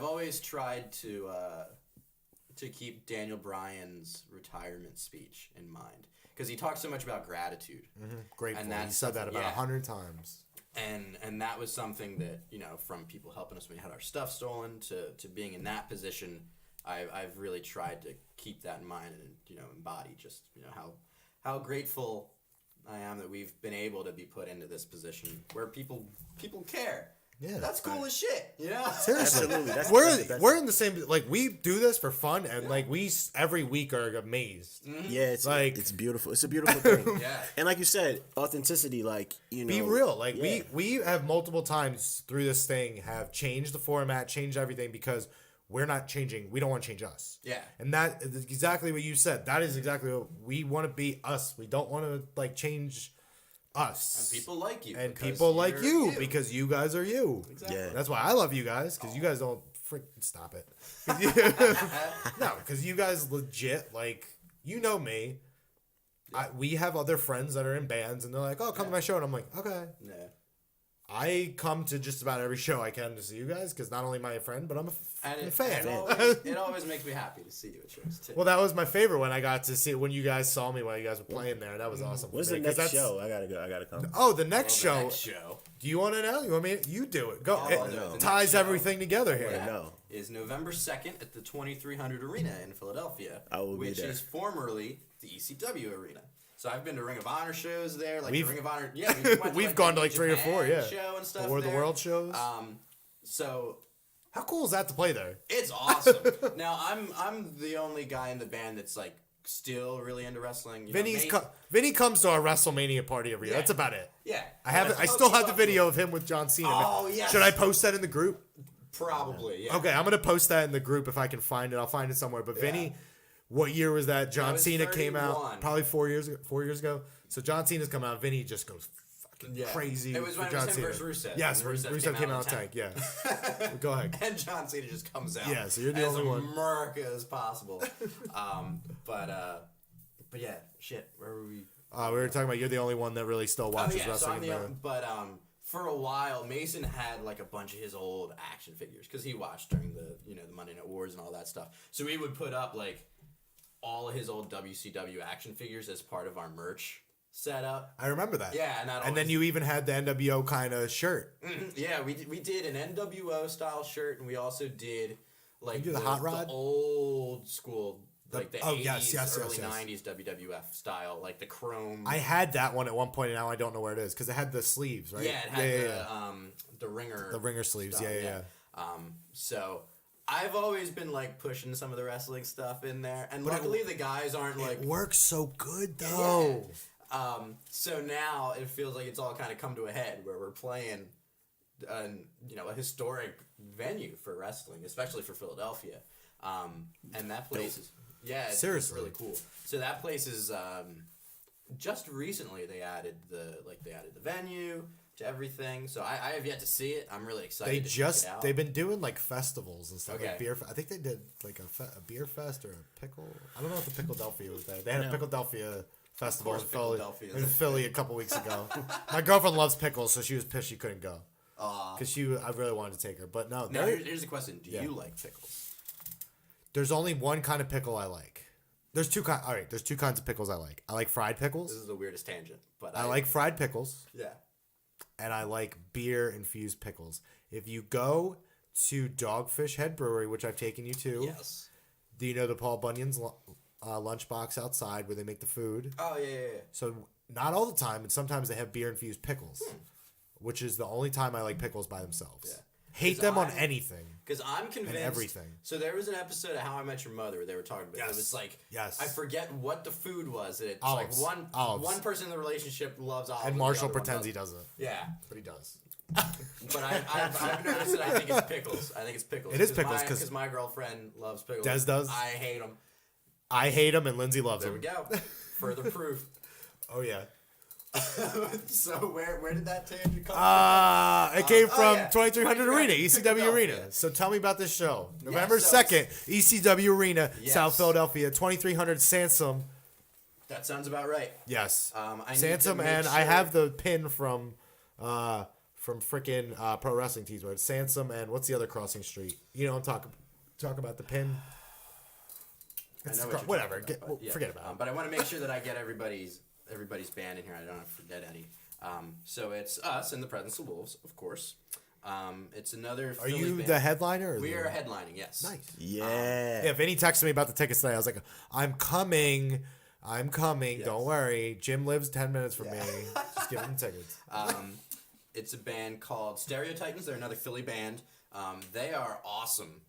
always tried to keep Daniel Bryan's retirement speech in mind because he talks so much about gratitude. Grateful. And He that's said that something- about yeah. 100 times. And that was something that, from people helping us when we had our stuff stolen to being in that position, I've really tried to keep that in mind and, embody just, how grateful I am that we've been able to be put into this position where people care. Yeah. That's cool as shit, Seriously. Absolutely. That's We're in the same, like, we do this for fun, and like we every week are amazed. Yeah, it's Like- it's beautiful. It's a beautiful thing. Yeah. And like you said, authenticity, like, Be real. Like yeah. we have multiple times through this thing have changed the format, changed everything because we're not changing. We don't want to change us. Yeah. And that is exactly what you said. That is exactly what we want to be us. We don't want to like change us. And people like you. And because people like you're you because you guys are you. Exactly. Yeah. That's why I love you guys because you guys don't freaking stop it. No, because you guys legit like me. We have other friends that are in bands and they're like, "Oh, come to my show," and I'm like, "Okay." Yeah. I come to just about every show I can to see you guys because not only am I a friend, but I'm a And fan. it always makes me happy to see you at shows too. Well, that was my favorite when I got to see when you guys saw me while you guys were playing there. That was awesome. When's for the me, 'cause next that's- show? I gotta go. I gotta come. Oh, the next Well, show. the next show Do you want to know? You want me? You do it. Go. I'll It do it. The ties next show. everything together here. Yeah. know. Is November 2nd at the 2300 Arena in Philadelphia, I will be which there. is formerly the ECW Arena. So I've been to Ring of Honor shows there, like We've- the Ring of Honor. Yeah, we went We've gone to like the 3 or Japan 4, yeah. show and stuff. Or the there. world shows. So How cool is that to play there? it's awesome. Now I'm the only guy in the band that's like still really into wrestling. You know, Vinny comes to our WrestleMania party every year. Yeah. That's about it. Yeah, I still have the video of him with John Cena. Oh, yes. Should I post that in the group? Probably. Yeah. Okay, I'm gonna post that in the group if I can find it. I'll find it somewhere. But Vinny, what year was that? John was Cena came 31. out probably 4 years ago. 4 years ago. So John Cena's come out. Vinny just goes fucking Yeah. crazy. It was for when it John was him Cena. versus Rusev. Yes, And Rusev came out in tank. Yeah. Go ahead. And John Cena just comes out. Yeah, so you're the as only one. America as possible. But yeah, shit. Where were we? We were talking about you're the only one that really still watches So wrestling. I'm for a while, Mason had like a bunch of his old action figures because he watched during the the Monday Night Wars and all that stuff. So he would put up like all of his old WCW action figures as part of our merch setup. I remember that. Yeah, And then you even had the NWO kind of shirt. Yeah, we did an NWO style shirt, and we also did like You do the hot rod? the old school, like the 80s, yes, early yes. 90s WWF style, like the chrome. I had that one at one point, and now I don't know where it is because it had the sleeves, right? Yeah, it had the ringer. The ringer sleeves. stuff, Yeah. So I've always been like pushing some of the wrestling stuff in there, and luckily the guys aren't like. It works so good though. Yeah. So now it feels like it's all kind of come to a head where we're playing, a historic venue for wrestling, especially for Philadelphia. And that place is it's Seriously. really cool. So that place is just recently they added the venue to everything. So I have yet to see it. I'm really excited. They've been doing like festivals and stuff, Okay. like beer. I think they did like a beer fest or a pickle. I don't know if the Pickledelphia was there. They had a Pickledelphia festival in Philly a couple weeks ago. My girlfriend loves pickles, so she was pissed she couldn't go. Because I really wanted to take her, but no. Now here's the question: do you like pickles? There's only one kind of pickle I like. There's two kinds. All right, there's two kinds of pickles I like. I like fried pickles. This is the weirdest tangent, but I like fried pickles. Yeah. And I like beer infused pickles. If you go to Dogfish Head Brewery, which I've taken you to, Yes. do you know the Paul Bunyan's lunchbox outside where they make the food? Oh yeah. So not all the time, and sometimes they have beer infused pickles, which is the only time I like pickles by themselves. Yeah. Hate them on anything. Because I'm convinced. And everything. So there was an episode of How I Met Your Mother where they were talking about it. It was like, I forget what the food was. It's olives. like Olives. one person in the relationship loves olives. And Marshall pretends he doesn't. Yeah. But he does. But I've noticed that I think it's pickles. I think it's pickles. It is pickles because my girlfriend loves pickles. Des does. I hate them. I hate them and Lindsay loves There them. we go. Further proof. Oh, yeah. So where did that tangent come from? It came from 2300 2300 Arena, ECW Arena. Yeah. So tell me about this show. November so 2nd, ECW Arena, Yes. South Philadelphia, 2300 Sansom. That sounds about right. Yes. I need Sansom, to make and I sure- have the pin from frickin' Pro Wrestling Tees, where it's Sansom and what's the other crossing street? You know, I'm talking about the pin. I know It's what you're talking whatever. about, but Forget about it. But I want to make sure that I get everybody's band in here. I don't have to forget any. So it's us in the presence of wolves, of course. It's another. Are Philly you band. the headliner? Or We the... are headlining. Yes. Nice. Yeah. Vinny texted me about the tickets today. I was like, I'm coming. Yes. Don't worry. Jim lives 10 minutes from me. Just give him tickets. It's a band called Stereotitans. They're another Philly band. They are awesome.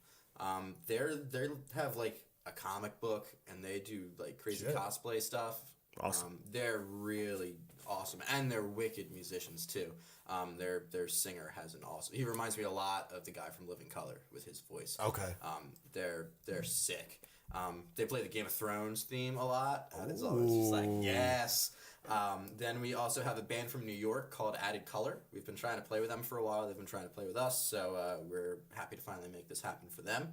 They have like a comic book and they do like crazy cosplay stuff. Awesome. They're really awesome, and they're wicked musicians too. Their singer has an awesome. He reminds me a lot of the guy from Living Color with his voice. Okay. They're sick. They play the Game of Thrones theme a lot. And it's always just like yes. Then we also have a band from New York called Added Color. We've been trying to play with them for a while. They've been trying to play with us, so we're happy to finally make this happen for them.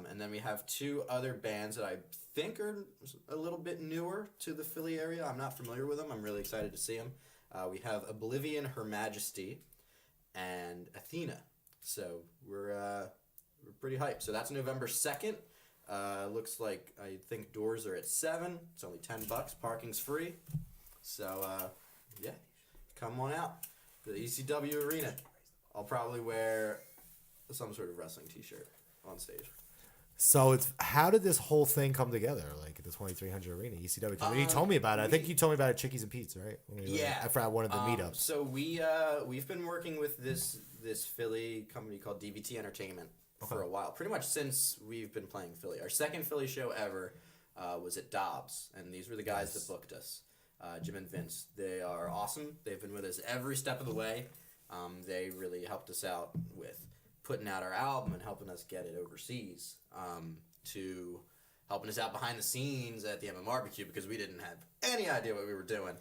And then we have two other bands that I think are a little bit newer to the Philly area. I'm not familiar with them. I'm really excited to see them. We have Oblivion, Her Majesty, and Athena. So we're pretty hyped. So that's November 2nd. Looks like I think doors are at 7. It's only $10. Parking's free. So yeah, come on out. The ECW Arena. I'll probably wear some sort of wrestling T-shirt on stage. So how did this whole thing come together? Like the 2300 Arena, ECW. 'Cause you told me about it. I think you told me about it at Chickies and Pete's, right? After one of the meetups. So we've been working with this Philly company called DVT Entertainment for a while. Pretty much since we've been playing Philly. Our second Philly show ever was at Dobbs, and these were the guys that booked us, Jim and Vince. They are awesome. They've been with us every step of the way. They really helped us out with putting out our album and helping us get it overseas, to helping us out behind the scenes at the MM Barbecue because we didn't have any idea what we were doing.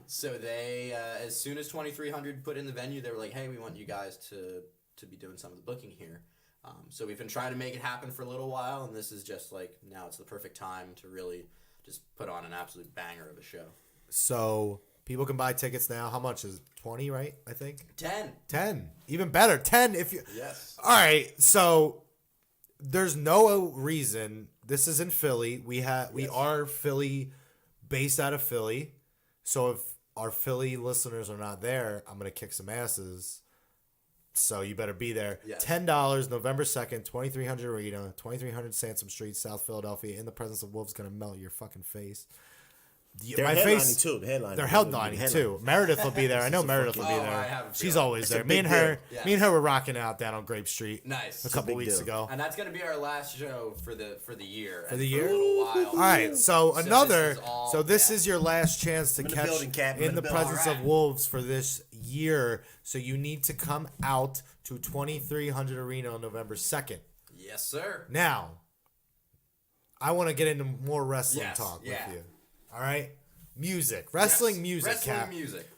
So they, as soon as 2300 put in the venue, they were like, hey, we want you guys to be doing some of the booking here. So we've been trying to make it happen for a little while, and this is just like, now it's the perfect time to really just put on an absolute banger of a show. So people can buy tickets now. How much is it? 20, right? I think 10. Even better. 10 if you. Yes. All right. So there's no reason. This is in Philly. We are Philly, based out of Philly. So if our Philly listeners are not there, I'm gonna kick some asses. So you better be there. Yes. $10, November 2nd, 2300 Arena, 2300 Sansom Street, South Philadelphia. In the presence of wolves, gonna melt your fucking face. They're my headlining face too. The headlining. They're headlining too. Meredith will be there. I know Meredith will be I there. have a She's feeling. always It's there. a Me and big her, deal. Yes. me and her were rocking out down on Grape Street Nice. a couple big weeks deal. ago. And that's gonna be our last show for the year. For the and year? For a little while. All right, so another. This is all- So this yeah. is your last chance to in the catch building, Cap. I'm in in the the building. presence All of right. wolves for this year. So you need to come out to 2300 Arena on November 2nd. Yes, sir. Now, I want to get into more wrestling Yes, talk yeah. with you. All right, music, wrestling Yes. music. Wrestling Cap. music.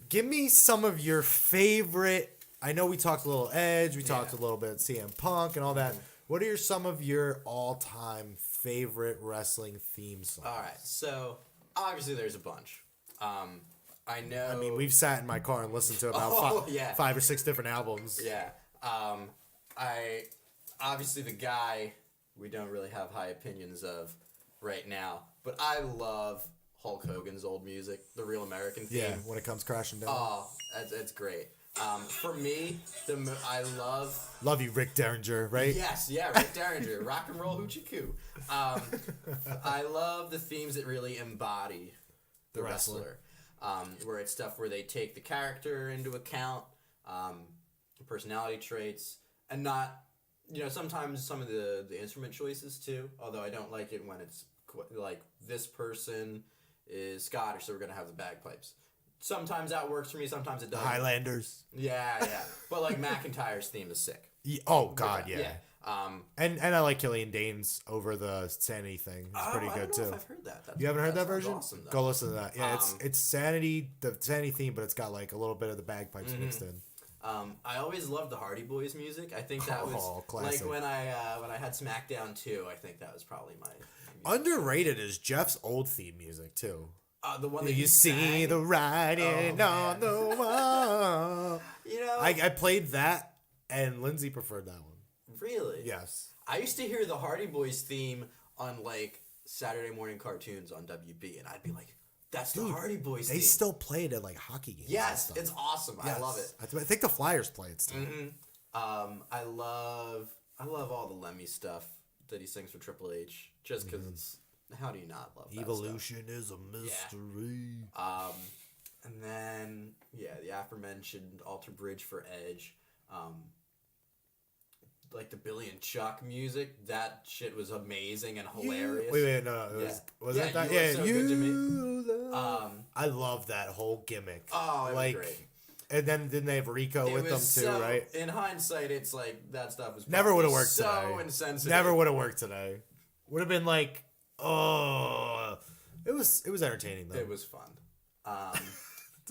Give me some of your favorite. I know we talked a little Edge, we talked a little bit CM Punk and all that. What are some of your all-time favorite wrestling theme songs? All right. So obviously there's a bunch. I know. I mean, we've sat in my car and listened to about Oh, yeah. 5 or 6 different albums. Yeah. I obviously the guy we don't really have high opinions of right now, but I love Hulk Hogan's old music, the Real American theme. Yeah, when it comes crashing down. Oh, that's great. For me, I love. Love you, Rick Derringer, right? Yes, yeah, Rick Derringer, rock and roll hoochie coo. I love the themes that really embody the wrestler. Where it's stuff where they take the character into account, personality traits, and not, sometimes some of the instrument choices too. Although I don't like it when it's like this person is Scottish, so we're gonna have the bagpipes. Sometimes that works for me. Sometimes it doesn't. Highlanders. Yeah. But like McIntyre's theme is sick. Oh God, yeah. Yeah. And I like Killian Dane's over the Sanity thing. It's pretty I good don't know too. if I've heard that. You haven't heard that sounds version? Awesome, though. Go listen to that. Yeah, it's Sanity, the Sanity theme, but it's got like a little bit of the bagpipes mixed in. I always loved the Hardy Boys music. I think that was classic. like when I had SmackDown 2. I think that was probably my Underrated is Jeff's old theme music too. the one that You he see sang. the writing on the wall. I played that, and Lindsay preferred that one. Really? Yes. I used to hear the Hardy Boys theme on like Saturday morning cartoons on WB, and I'd be like, "That's the Hardy Boys They theme." still play it at like hockey games. Yes, and it's stuff. awesome. I love it. I think the Flyers play it still. I love all the Lemmy stuff that he sings for Triple H, just because it's. How do you not love that Evolution is a mystery. stuff? And then the aforementioned Alter Bridge for Edge, like the Billy and Chuck music. That shit was amazing and hilarious. Wait, no. Was it that? You Were Yeah, So Good to Me. I love that whole gimmick. Oh, it was great. And then didn't they have Rico with them too, right? In hindsight, it's like that stuff was Never would have probably worked so today. insensitive. Never would have worked today. Would have been like, it was entertaining though. It was fun.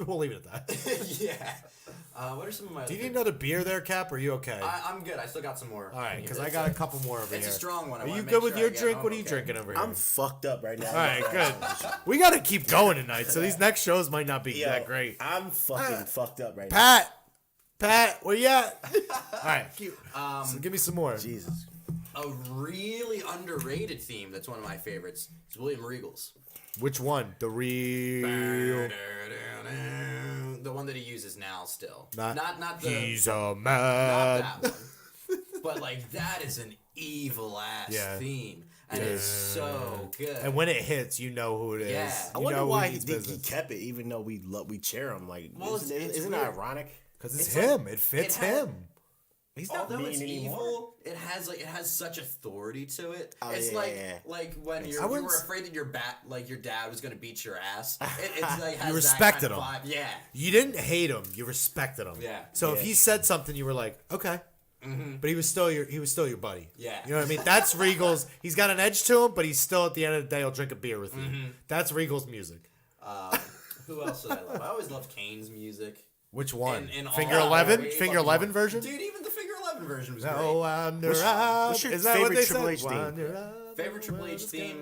We'll leave it at that. Yeah. What are some of my? Do you need another beer there, Cap? Or are you okay? I'm good. I still got some more. All right, because I It's got a couple more over It's here. a strong one. I Are wanna you make good with sure your I get drink? home What are you okay. drinking over here? I'm fucked up right now. All right, good. We got to keep going tonight, so these next shows might not be Yo, that great. I'm fucking fucked up right now. Pat, where you at? All right, so give me some more. Jesus. A really underrated theme that's one of my favorites is William Regal's. Which one? The real. The one that he uses now still. Not the He's a not man. that one. But like that is an evil ass Yeah. theme. And it's so good. And when it hits, you know who it is. Yeah. I You wonder know why who he needs business. kept it, even though we cheer him. Like, Well, isn't it's that weird. ironic? Because it's It's like- him. It fits it had- him. He's not Although mean it's anymore. evil, it has such authority to it. Oh, It's yeah, like yeah. like when you wouldn't were s- afraid that your dad was gonna beat your ass. It's like has You that respected kind of him. vibe. Yeah. You didn't hate him. You respected him. Yeah. So if Yeah. he said something, you were like, okay. But he was still your buddy. Yeah. You know what I mean? That's Regal's. He's got an edge to him, but he's still at the end of the day, he'll drink a beer with you. That's Regal's music. Who else did I love? I always loved Kane's music. Which one? In all Finger that 11? way, Finger fucking 11 one. version? Dude, even the Finger 11 version was No, great. I'm What's your Is that what favorite they Triple said? H theme? Wander Favorite up, Triple H let's theme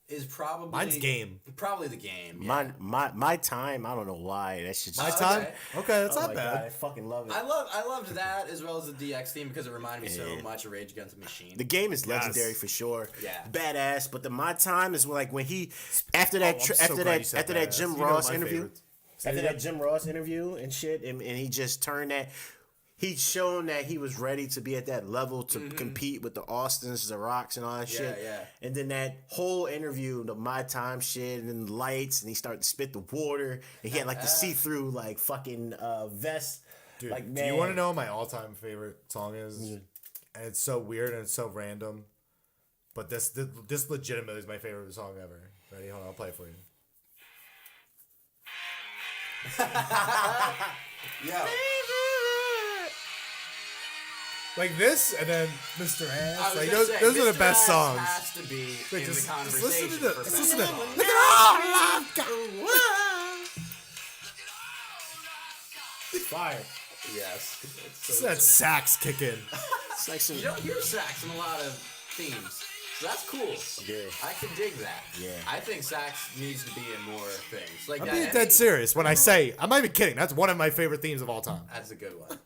go. is probably Mine's Game. Probably the game. Yeah. My time. I don't know why. That shit's My just, time? okay. Okay, that's oh not my bad. God, I fucking love it. I loved that as well as the DX theme because it reminded me so much of Rage Against the Machine. The game is legendary for sure. Yeah. Badass. But my time is when he after that I'm so glad you said after that badass. Jim You know Ross my interview. favorites. After that Jim Ross interview and shit, and he just turned that. he'd shown that he was ready to be at that level to compete with the Austins, the Rocks, and all that shit. Yeah. And then that whole interview, the My Time shit, and then the lights, and he started to spit the water, and he had like the see-through like fucking vest. Dude, like, do man. you want to know what my all-time favorite song is? And it's so weird and it's so random, but this legitimately is my favorite song ever. Ready? Hold on, I'll play it for you. Yeah. Like this, and then Mr. I Ass. was Like gonna those, say, those are the Mr. best Ass songs. Has to be Wait, in just the listen conversation to for this. best Listen to song. Look at all I've got. Fire. Yes. It's that sax kick in. It's like some. You don't hear sax in a lot of themes. So that's cool. Yeah. I can dig that. Yeah. I think sax needs to be in more things. Like I'm that. being dead serious when I say I'm not even kidding. That's one of my favorite themes of all time. That's a good one.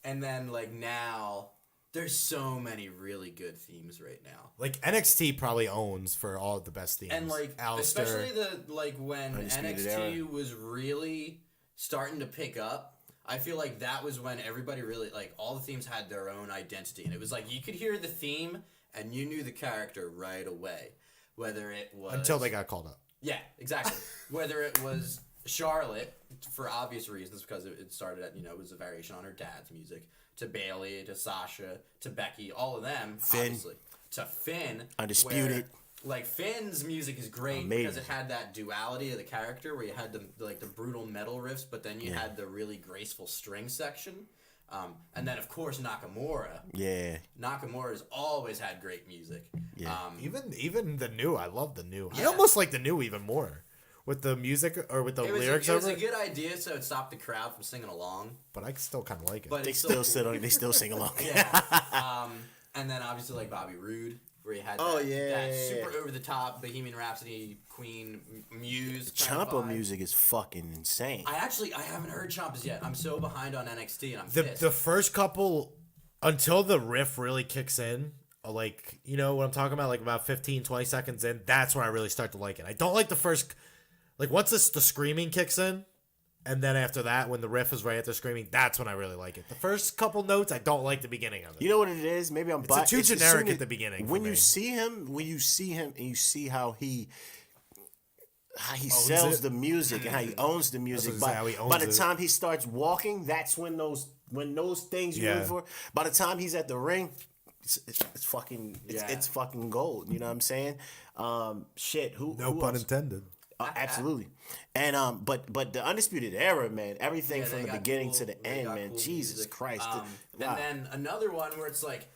And then like now, there's so many really good themes right now. Like NXT probably owns for all of the best themes. And like Alistair. especially the like when Undisputed NXT Era. was really starting to pick up. I feel like that was when everybody really like all the themes had their own identity, and it was like you could hear the theme and you knew the character right away, whether it was Until they got called up. Yeah, exactly. Whether it was Charlotte, for obvious reasons, because it started at, it was a variation on her dad's music, to Bailey, to Sasha, to Becky, all of them, Finn. obviously. To Finn. Undisputed. Where, like, Finn's music is great Amazing. because it had that duality of the character where you had the brutal metal riffs, but then you had the really graceful string section. And then, of course, Nakamura. Yeah. Nakamura's always had great music. Yeah. Even the new, I love the new. I almost like the new even more. With the music or with the lyrics it was over a good idea, so it stopped the crowd from singing along. but I still kind of like it. But They it's still sit on. They still sing along. yeah. And then obviously like Bobby Roode, where he had that super over the top Bohemian Rhapsody, Queen, Muse. Kind of Champa vibe. music is fucking insane. I haven't heard Champas yet. I'm so behind on NXT, and I'm the pissed. the first couple until the riff really kicks in, like, you know what I'm talking about, like about 15-20 seconds in, that's when I really start to like it. I don't like the first, like once the screaming kicks in, and then after that when the riff is right after screaming, that's when I really like it. The first couple notes, I don't like the beginning of it. You know what it is? Maybe I'm It's too as generic soon at the beginning When for you me. see him, and you see how he Owns sells it. the music and how he owns the music. That's what I was gonna say, how he By owns the it. time he starts walking, that's when those things you're looking for. By the time he's at the ring, it's fucking it's fucking gold. You know what I'm saying? Shit. Who pun else? intended. Absolutely. And but the Undisputed Era, man, everything Yeah, from they the got beginning cool- to the they end, got man. cool Jesus music. Christ. And Wow. then another one where it's like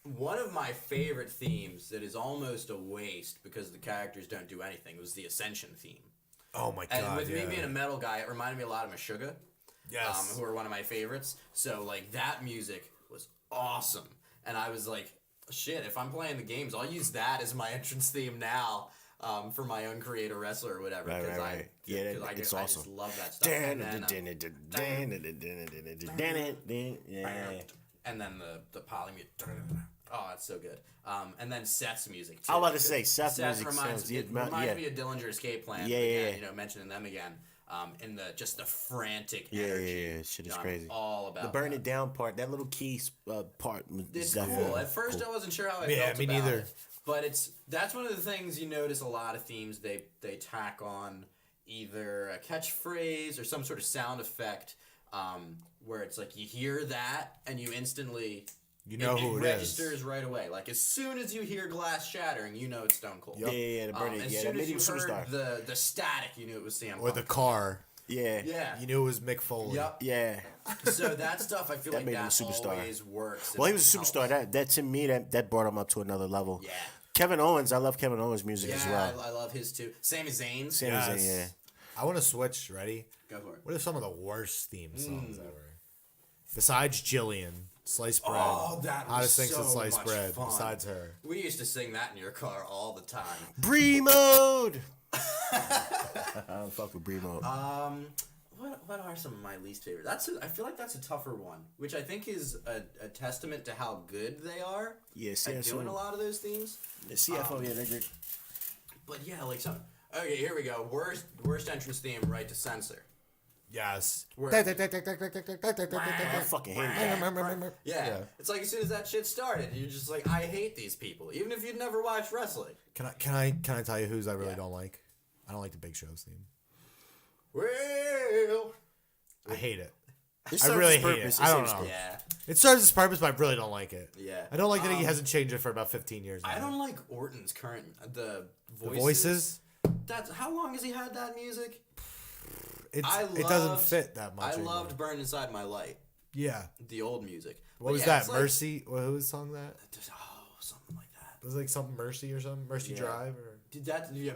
one of my favorite themes that is almost a waste because the characters don't do anything was the Ascension theme. Oh my god. And with me yeah. being a metal guy, it reminded me a lot of Meshuggah. Yes. Who are one of my favorites. So like that music was awesome, and I was like, shit, if I'm playing the games, I'll use that as my entrance theme now. For my own creator wrestler or whatever, Right. Yeah, I it's just awesome. love that stuff. And then the poly music. Oh, it's so good. And then Seth's music too. I was about to say, Seth's Seth music reminds sounds- me of Dillinger Escape Plan. Yeah, again, yeah. mentioning them again. In the frantic Yeah, energy. shit is I'm crazy. all about The burn that. it down part, that little key part. It's definitely cool. At first, I wasn't sure how I Yeah, felt me about neither. it. But that's one of the things you notice a lot of themes they tack on either a catchphrase or some sort of sound effect where it's like you hear that and you instantly You know who it it registers is. right away. Like as soon as you hear glass shattering, you know it's Stone Cold. Yeah, the burn it. As Yeah, soon that as made you him superstar. heard the static, you knew it was Sam Or the Punk. car. Yeah. Yeah. You knew it was Mick Foley. Yep. Yeah. So that stuff, I feel That like made him a that superstar. always works. Well, he was a and superstar. helps. That to me, that brought him up to another level. Yeah. Kevin Owens, I love Kevin Owens' music as Yeah, well. I love his too. Sami Zayn's. Same Yes. as yeah. I want to switch. Ready? Go for it. What are some of the worst theme songs ever? Besides Jillian, Sliced Bread. Oh, that was Hottest things so with Sliced much Bread. fun. Besides her. We used to sing that in your car all the time. Bree mode. I don't fuck with Bree mode. What are some of my least favorite? I feel like that's a tougher one, which I think is a testament to how good they are Yeah, at CFO. doing a lot of those themes. The CFO, yeah, they're good. But yeah, like some. Okay, here we go. Worst entrance theme, right to censor. Yes. Where- I fucking hate that. Yeah. It's like as soon as that shit started, you're just like, I hate these people, even if you'd never watched wrestling. Can I tell you whose I really don't like? I don't like the Big Show's theme. Well, I hate it. It I serves really its hate purpose. it. I don't serves know. its yeah. It serves its purpose, but I really don't like it. Yeah. I don't like that he hasn't changed it for about 15 years now. I don't like Orton's current the The voices. voices? That's how long has he had that music? It doesn't fit that much. I anymore. loved "Burn Inside My Light," Yeah. the old music. What But was yeah, that? it's like- Mercy? Who was the song that? Something like that. It was like something Mercy or something? Mercy Yeah. Drive? Or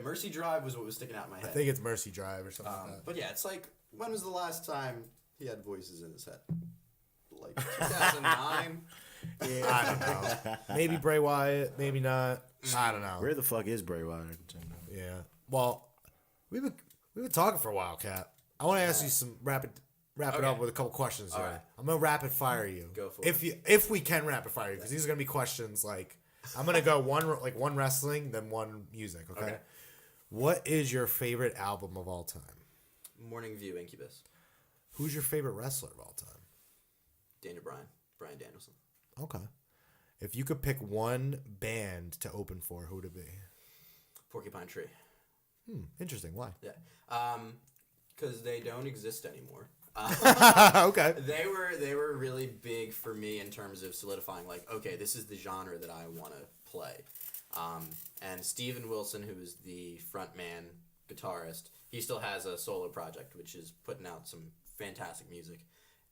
Mercy Drive was what was sticking out in my head. I think it's Mercy Drive or something like that. But yeah, it's like, when was the last time he had voices in his head? Like 2009? I don't know. Maybe Bray Wyatt, maybe not. I don't know. Where the fuck is Bray Wyatt? Yeah. Well, we've been talking for a while, Cap. I want to ask you some wrap it up with a couple questions here. right. I'm gonna rapid fire you. Go for if we can rapid fire you, because these are gonna be questions like I'm gonna go one wrestling, then one music. Okay? What is your favorite album of all time? Morning View, Incubus. Who's your favorite wrestler of all time? Daniel Bryan Danielson. Okay. If you could pick one band to open for, who would it be? Porcupine Tree. Interesting. Why? Yeah. Because they don't exist anymore. Okay. They were really big for me in terms of solidifying, like, okay, this is the genre that I want to play. And Steven Wilson, who is the frontman guitarist, he still has a solo project, which is putting out some fantastic music.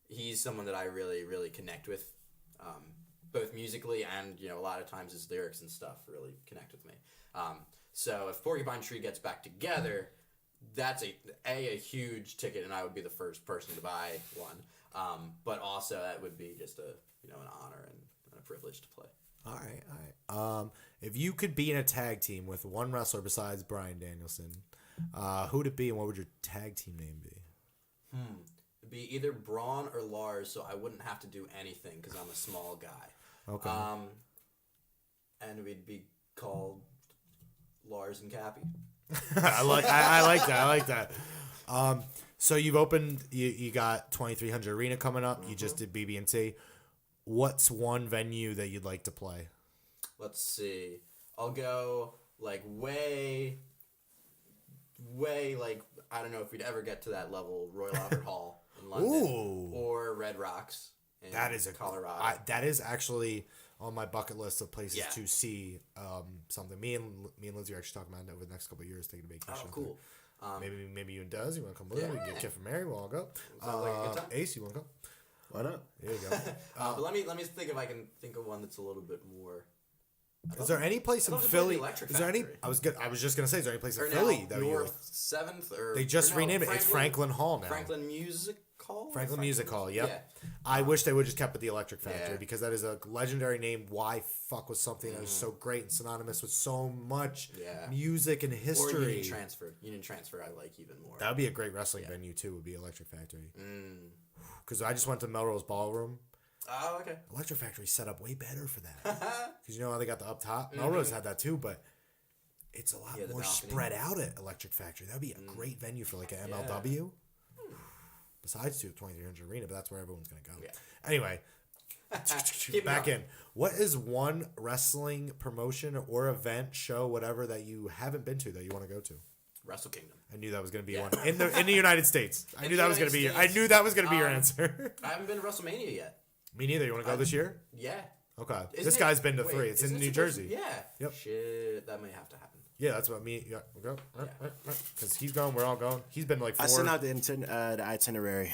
He's someone that I really, really connect with, both musically and, a lot of times his lyrics and stuff really connect with me. So if Porcupine Tree gets back together, that's a huge ticket, and I would be the first person to buy one. But also that would be just an honor and a privilege to play. All right. If you could be in a tag team with one wrestler besides Bryan Danielson, who'd it be, and what would your tag team name be? It'd be either Braun or Lars, so I wouldn't have to do anything because I'm a small guy. Okay. And we'd be called Lars and Cappy. I like that. So you've opened. You got 2300 Arena coming up. You just did BB&T. What's one venue that you'd like to play? Let's see. I'll go like way, like, I don't know if we'd ever get to that level. Royal Albert Hall in London. Ooh. Or Red Rocks in Colorado. That is actually on my bucket list of places Yeah. to see. Something. Me and Lindsay are actually talking about it over the next couple of years, taking a vacation. Oh, cool. Maybe you and Dez, you want to come with? We can get Kid from Mary. We'll all go. Sounds like a good time. Ace, you want to go? Why not? There you go. But let me think if I can think of one that's a little bit more. Is there any place in I'd love to play the Philly? Electric Is there any? Factory. I was just gonna say, is there any place in Or Philly now, that you? North 7th or They just or no, renamed it. It's Franklin Hall now. Franklin Music Hall. Franklin Music Hall. Yep. Yeah. I wish they would just kept it the Electric Factory Yeah. because that is a legendary name. Why fuck with something that is so great and synonymous with so much music and Or history? Union Transfer. Union Transfer, I like even more. That would be a great wrestling venue too. Would be Electric Factory. Because I just went to Melrose Ballroom. Oh, okay. Electric Factory set up way better for that. Because you know how they got the up top. Melrose had that too, but it's a lot the more balcony. spread out at Electric Factory. That would be a great venue for like an MLW. Besides to 2300 Arena, but that's where everyone's gonna go. Yeah. Anyway, Keep back going. in. What is one wrestling promotion or event, show, whatever that you haven't been to that you want to go to? Wrestle Kingdom. I knew that was gonna be one in the United States. I knew that was gonna be. I States. knew that was gonna be your answer. I haven't been to WrestleMania yet. Me neither. You want to go this year? Yeah. Okay. Isn't This it- guy's been to wait, 3. It's isn't in it New supposed- Jersey. Yeah. Yep. Shit, that may have to happen. Yeah, that's what me. Yeah, we'll go. Because he's going, we're all going. He's been like 4. I sent out the itinerary.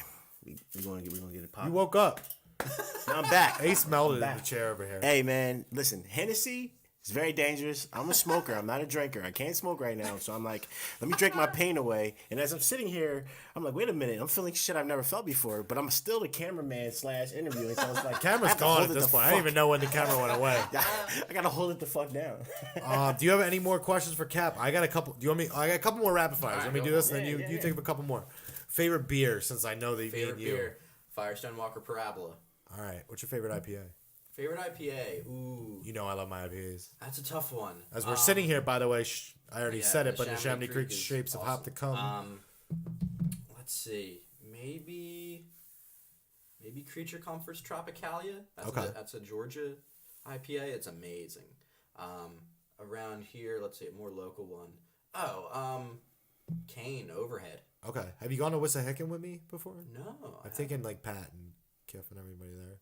We're gonna get it popped. You woke up. Now I'm back. Ace melted in back. the chair over here. Hey man, listen, Hennessy is very dangerous. I'm a smoker. I'm not a drinker. I can't smoke right now. So I'm like, let me drink my pain away. And as I'm sitting here, I'm like, wait a minute. I'm feeling shit I've never felt before. But I'm still the cameraman / interviewing. So it's like, Camera's I have to gone hold at it this the point. I didn't fuck- even know when the camera went away. I gotta hold it the fuck down. Do you have any more questions for Cap? I got a couple. Do you want me? I got a couple more rapid fires. Let me do this, and then you think of a couple more. Favorite beer, since I know that me Favorite and you. beer, Firestone Walker Parabola. All right. What's your favorite IPA? Favorite IPA, ooh, You know I love my IPAs. that's a tough one. As we're sitting here, by the way, I already yeah, said it, the but the Chamonix Chamonix Creek Creek is shapes of hop to come. Let's see, maybe Creature Comforts Tropicalia. That's a Georgia IPA. It's amazing. Around here, let's see, a more local one. Kane Overhead. Okay. Have you gone to Wissahickon with me before? No. I've taken like Pat and Kiff and everybody there.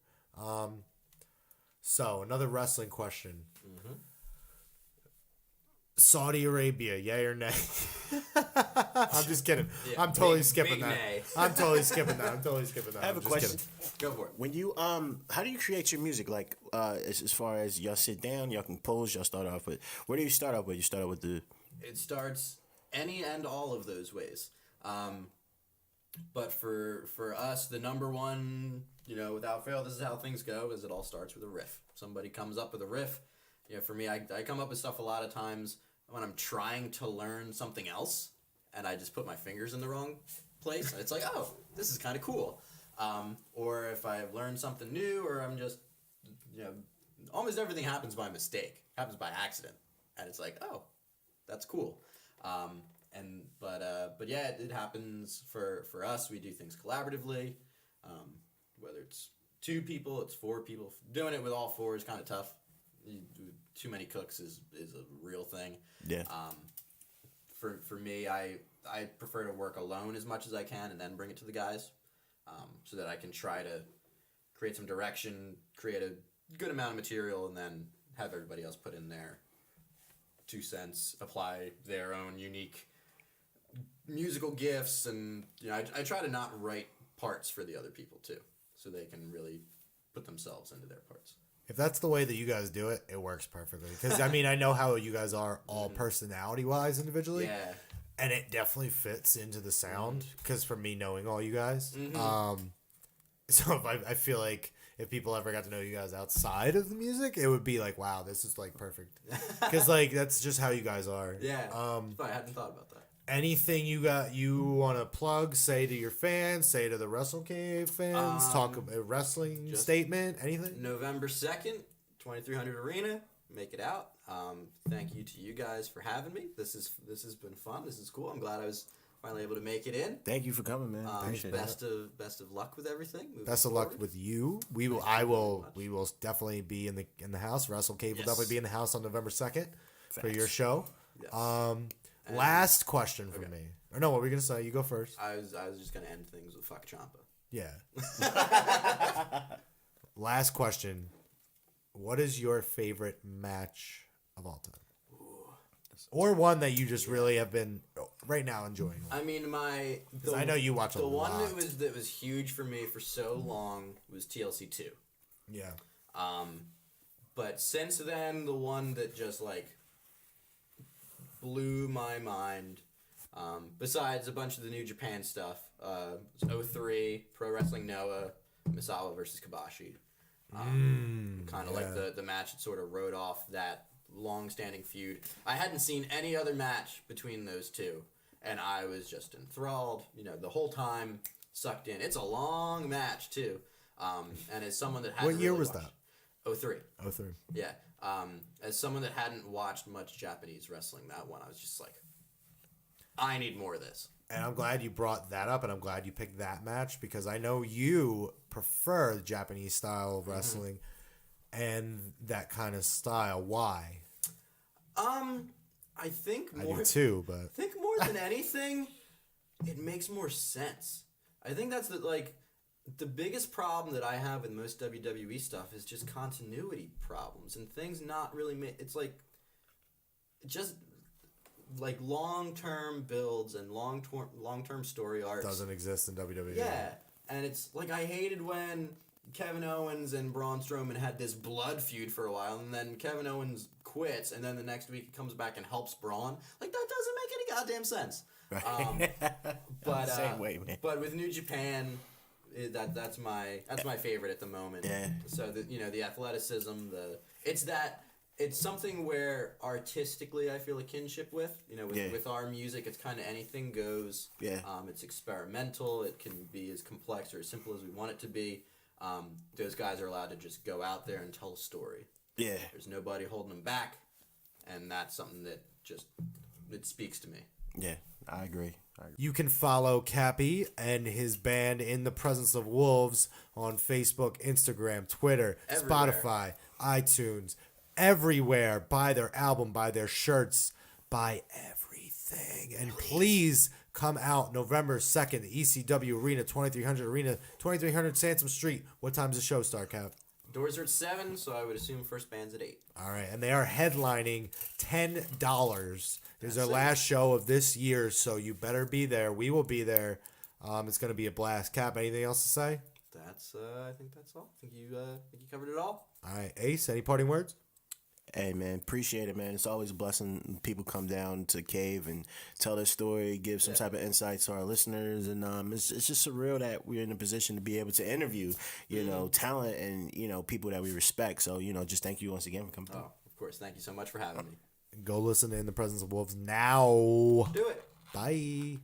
So another wrestling question. Mm-hmm. Saudi Arabia, yay or nay? I'm just kidding. Yeah, I'm totally big skipping that. nay. I'm totally skipping that. I have a question. Go for it. When you how do you create your music? Like as far as y'all sit down, y'all compose, y'all start off with. Where do you start off with? You start off with the. It starts any and all of those ways. But for us, the number one, without fail, this is how things go. Is it all starts with a riff? Somebody comes up with a riff. For me, I come up with stuff a lot of times when I'm trying to learn something else, and I just put my fingers in the wrong place, and it's like, oh, this is kind of cool. Or if I've learned something new, or I'm just, almost everything happens by mistake, happens by accident, and it's like, oh, that's cool. But yeah, it happens for us. We do things collaboratively, whether it's 2 people, it's 4 people. Doing it with all 4 is kind of tough. Too many cooks is a real thing. Yeah. For me, I prefer to work alone as much as I can and then bring it to the guys, so that I can try to create some direction, create a good amount of material, and then have everybody else put in their 2 cents, apply their own unique musical gifts, and I try to not write parts for the other people too, so they can really put themselves into their parts. If that's the way that you guys do it, it works perfectly. Because, I know how you guys are all personality-wise individually. Yeah. And it definitely fits into the sound. Because for me, knowing all you guys. So I feel like if people ever got to know you guys outside of the music, it would be like, wow, this is, like, perfect. Because, like, that's just how you guys are. Yeah. I hadn't thought about that. Anything you want to plug, say to your fans, say to the Wrestle Cave fans, talk about a wrestling statement, anything? November 2nd, 2300 Arena, make it out. Thank you to you guys for having me. This has been fun. This is cool. I'm glad I was finally able to make it in. Thank you for coming, man. Best of luck with everything. Best of luck with you. We will definitely be in the house. Wrestle Cave will definitely be in the house on November 2nd for your show. Yes. Last question from me. Or no, what were you gonna say? You go first. I was just gonna end things with fuck Ciampa. Yeah. Last question. What is your favorite match of all time? Or one that you just really have been right now enjoying? I mean, I know you watch a lot. The one that was huge for me for so long was TLC 2. Yeah. But since then, the one that just like blew my mind, besides a bunch of the New Japan stuff, 03, Pro Wrestling Noah, Misawa versus Kabashi. Kind of like the match that sort of wrote off that long-standing feud. I hadn't seen any other match between those two, and I was just enthralled, the whole time, sucked in. It's a long match, too. And as someone that hadn't What year really was watched, that? 03. 03. Yeah. As someone that hadn't watched much Japanese wrestling, that one, I was just like, I need more of this. And I'm glad you brought that up, and I'm glad you picked that match, because I know you prefer the Japanese style of wrestling and that kind of style. Why? I think I more do too, but I think more than anything, it makes more sense. I think that's the biggest problem that I have with most WWE stuff is just continuity problems and things not really it's like just like long-term builds and long-term story arcs doesn't exist in WWE. Yeah, and it's like I hated when Kevin Owens and Braun Strowman had this blood feud for a while, and then Kevin Owens quits, and then the next week he comes back and helps Braun. Like, that doesn't make any goddamn sense. But same way, man. But with New Japan, that's my favorite at the moment. Yeah. So the athleticism, it's something where artistically I feel a kinship with. With our music, it's kind of anything goes. Yeah. It's experimental. It can be as complex or as simple as we want it to be. Those guys are allowed to just go out there and tell a story. Yeah. There's nobody holding them back, and that's something that just it speaks to me. Yeah. I agree. You can follow Cappy and his band In the Presence of Wolves on Facebook, Instagram, Twitter, Everywhere. Spotify, iTunes, everywhere. Buy their album, buy their shirts, buy everything. And please come out November 2nd, the ECW Arena, 2300 Sansom Street. What time does the show start, Cap? Doors are at 7, so I would assume first band's at 8. All right, and they are headlining $10. It's their That's it. last show of this year, so you better be there. We will be there. It's going to be a blast. Cap, anything else to say? That's I think that's all. I think you covered it all. All right, Ace, any parting words? Hey, man, appreciate it, man. It's always a blessing when people come down to Cave and tell their story, give some type of insights to our listeners. And it's just surreal that we're in a position to be able to interview, you know, talent and, you know, people that we respect. So, you know, just thank you once again for coming through. Oh, of course. Thank you so much for having me. Go listen to In the Presence of Wolves now. Do it. Bye.